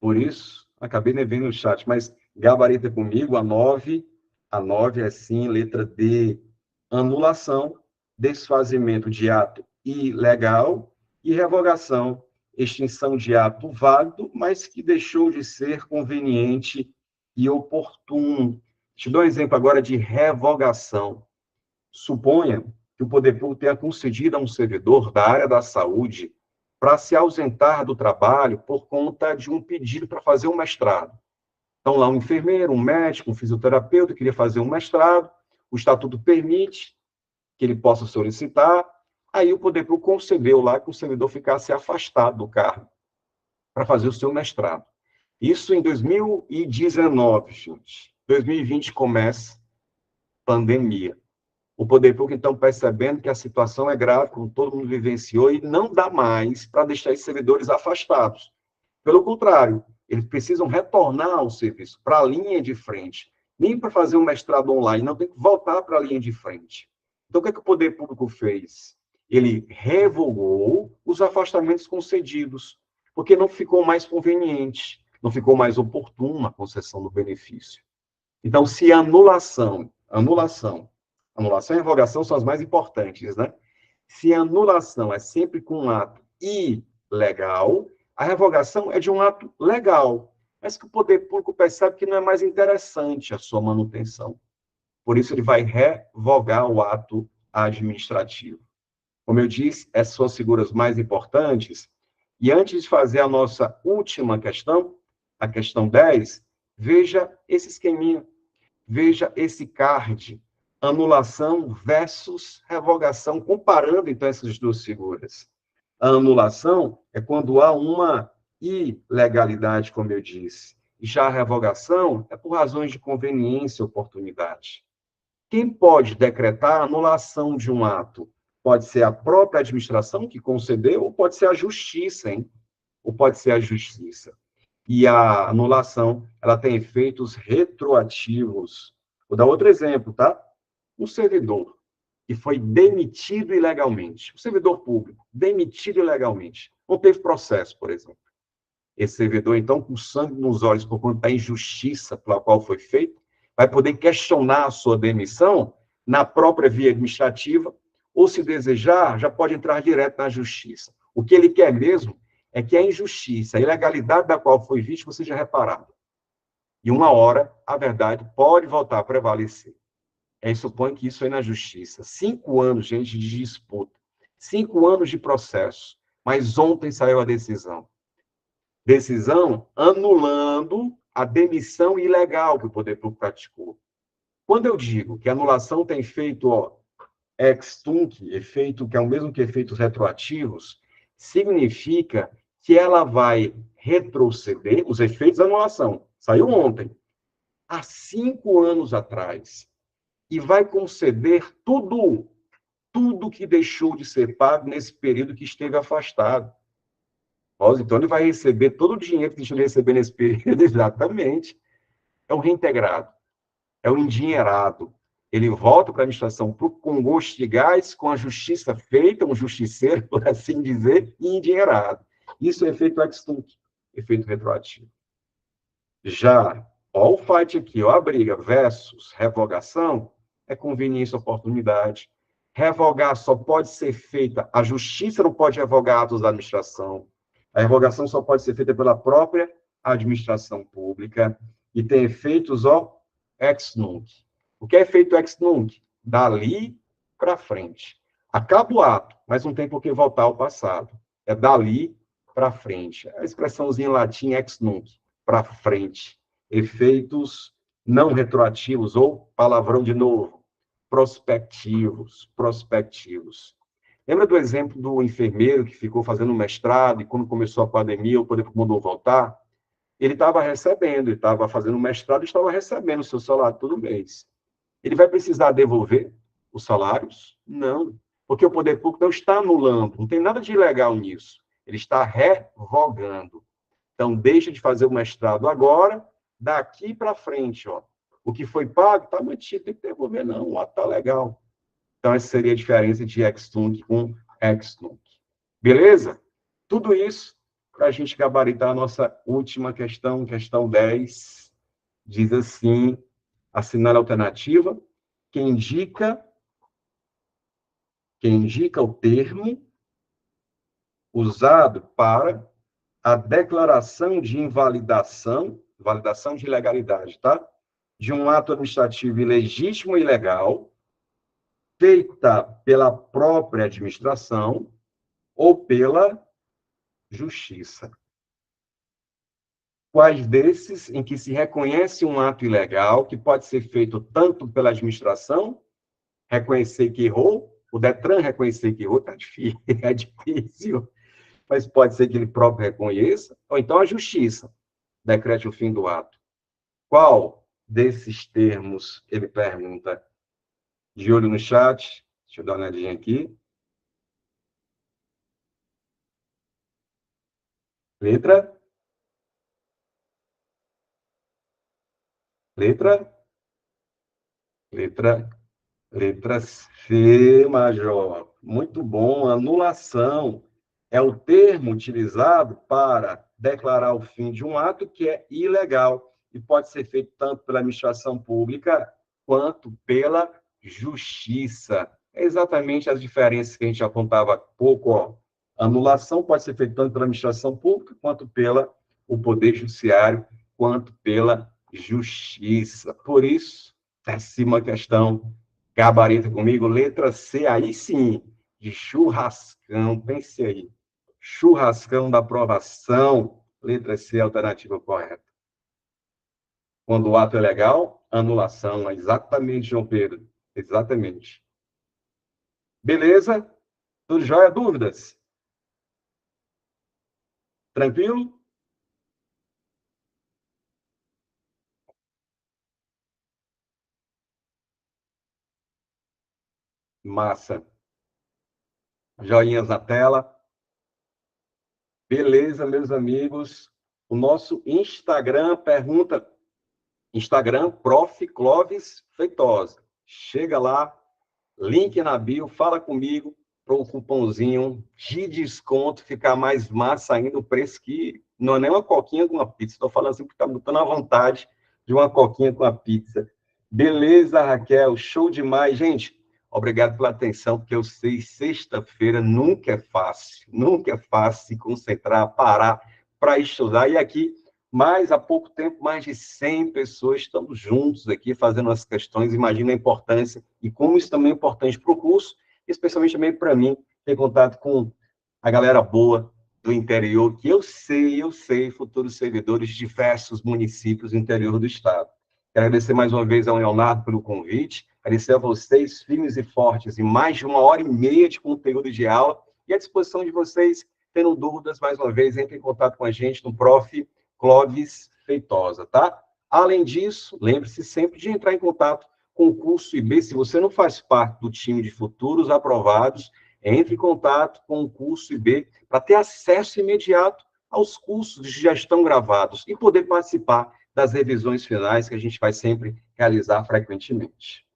Por isso, acabei nem vendo no chat, mas gabarita comigo, a 9 é sim, letra D, anulação, desfazimento de ato ilegal e revogação, extinção de ato válido, mas que deixou de ser conveniente e oportuno. Te dou um exemplo agora de revogação. Suponha que o poder público tenha concedido a um servidor da área da saúde para se ausentar do trabalho por conta de um pedido para fazer um mestrado. Então, lá um enfermeiro, um médico, um fisioterapeuta queria fazer um mestrado, o estatuto permite que ele possa solicitar, aí o poder público concedeu lá que o servidor ficasse afastado do cargo para fazer o seu mestrado. Isso em 2019, gente. 2020 começa pandemia. O poder público, então, percebendo que a situação é grave, como todo mundo vivenciou, e não dá mais para deixar esses servidores afastados. Pelo contrário, eles precisam retornar ao serviço, para a linha de frente. Nem para fazer um mestrado online, não tem que voltar para a linha de frente. Então, o que é que o poder público fez? Ele revogou os afastamentos concedidos, porque não ficou mais conveniente, não ficou mais oportuno a concessão do benefício. Então, se anulação e revogação são as mais importantes, né? Se a anulação é sempre com um ato ilegal, a revogação é de um ato legal, mas que o poder público percebe que não é mais interessante a sua manutenção. Por isso, ele vai revogar o ato administrativo. Como eu disse, essas são as figuras mais importantes. E antes de fazer a nossa última questão, a questão 10, veja esse esqueminha, veja esse card, anulação versus revogação, comparando, então, essas duas figuras. A anulação é quando há uma ilegalidade, como eu disse. Já a revogação é por razões de conveniência e oportunidade. Quem pode decretar a anulação de um ato? Pode ser a própria administração que concedeu, ou pode ser a justiça, hein? Ou pode ser a justiça. E a anulação, ela tem efeitos retroativos. Vou dar outro exemplo, tá? Um servidor que foi demitido ilegalmente, um servidor público, demitido ilegalmente, não teve processo, por exemplo. Esse servidor, então, com sangue nos olhos por conta da injustiça pela qual foi feito, vai poder questionar a sua demissão na própria via administrativa, ou, se desejar, já pode entrar direto na justiça. O que ele quer mesmo é que a injustiça, a ilegalidade da qual foi vítima seja reparada. E uma hora, a verdade pode voltar a prevalecer. Supõe que isso é na justiça. 5 anos, gente, de disputa. 5 anos de processo. Mas ontem saiu a decisão. Decisão anulando a demissão ilegal que o Poder Público praticou. Quando eu digo que a anulação tem efeito ex tunc, efeito que é o mesmo que efeitos retroativos, significa que ela vai retroceder os efeitos da anulação. Saiu ontem, há 5 anos atrás, e vai conceder tudo que deixou de ser pago nesse período que esteve afastado. Então, ele vai receber todo o dinheiro que deixou de receber nesse período, exatamente. É um reintegrado, é um endinheirado. Ele volta para a administração com gosto de gás, com a justiça feita, um justiceiro, por assim dizer, e endinheirado. Isso é efeito ex-tunc, efeito retroativo. Já, o fight aqui, a briga versus revogação, é conveniência, oportunidade. Revogar só pode ser feita, a justiça não pode revogar atos da administração. A revogação só pode ser feita pela própria administração pública e tem efeitos, ex nunc. O que é efeito ex nunc? Dali para frente. Acaba o ato, mas não tem por que voltar ao passado. É dali para frente. A expressãozinha em latim ex nunc, para frente. Efeitos não retroativos, ou palavrão de novo, prospectivos. Lembra do exemplo do enfermeiro que ficou fazendo mestrado e quando começou a pandemia, o Poder Público mandou voltar? Ele estava recebendo, ele estava fazendo mestrado e estava recebendo o seu salário todo mês. Ele vai precisar devolver os salários? Não, porque o Poder Público não está anulando, não tem nada de ilegal nisso. Ele está revogando. Então, deixa de fazer o mestrado agora, daqui para frente, o que foi pago está mantido, tem que devolver, não, o ato está legal. Então, essa seria a diferença de ex-tunc com ex-nunc. Beleza? Tudo isso para a gente gabaritar a nossa última questão, questão 10. Diz assim, assinale a alternativa, que indica o termo usado para a declaração de invalidação, validação de ilegalidade, tá? De um ato administrativo ilegítimo e ilegal, feita pela própria administração ou pela justiça. Quais desses em que se reconhece um ato ilegal, que pode ser feito tanto pela administração, reconhecer que errou, o Detran reconhecer que errou, é difícil, mas pode ser que ele próprio reconheça, ou então a justiça decrete o fim do ato. Qual desses termos, ele pergunta, de olho no chat, deixa eu dar uma olhadinha aqui. Letra C, Major. Muito bom. Anulação é o termo utilizado para declarar o fim de um ato que é ilegal e pode ser feito tanto pela administração pública quanto pela justiça. É exatamente as diferenças que a gente apontava há pouco. Anulação pode ser feita tanto pela administração pública quanto pela o Poder Judiciário, quanto pela justiça. Por isso, décima questão, gabarita comigo, letra C, aí sim, de churrascão, pense aí, churrascão da aprovação, letra C, alternativa correta. Quando o ato é legal, anulação, exatamente, João Pedro, exatamente. Beleza? Tudo jóia? Dúvidas? Tranquilo? Massa. Joinhas na tela. Beleza, meus amigos. O nosso Instagram pergunta, Instagram, Prof. Clóvis Feitosa. Chega lá, link na bio, fala comigo para um cupomzinho de desconto, ficar mais massa ainda, o preço que não é nem uma coquinha com uma pizza. Estou falando assim porque está botando a vontade de uma coquinha com a pizza. Beleza, Raquel? Show demais. Gente, obrigado pela atenção, porque eu sei, sexta-feira nunca é fácil se concentrar, parar para estudar. E aqui, há pouco tempo, mais de 100 pessoas estamos juntos aqui fazendo as questões. Imagina a importância e como isso também é importante para o curso, especialmente também para mim, ter contato com a galera boa do interior, que eu sei, futuros servidores de diversos municípios do interior do estado. Quero agradecer mais uma vez ao Leonardo pelo convite, agradecer a vocês, firmes e fortes, em mais de 1h30 de conteúdo de aula, e à disposição de vocês, tendo dúvidas, mais uma vez, entre em contato com a gente no Prof. Clóvis Feitosa, tá? Além disso, lembre-se sempre de entrar em contato com o curso IB. Se você não faz parte do time de futuros aprovados, entre em contato com o curso IB para ter acesso imediato aos cursos que já estão gravados e poder participar das revisões finais que a gente vai sempre realizar frequentemente.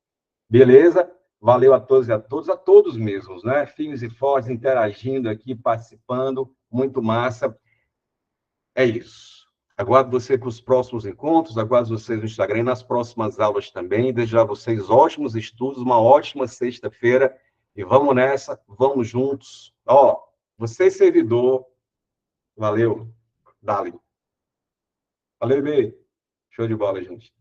Beleza? Valeu a todos e a todos mesmos, né? Firmes e fortes, interagindo aqui, participando, muito massa. É isso. Aguardo você para os próximos encontros, aguardo vocês no Instagram e nas próximas aulas também. Desejo a vocês ótimos estudos, uma ótima sexta-feira. E vamos nessa, vamos juntos. Ó, você servidor, valeu, Dali. Valeu, B. Show de bola, gente.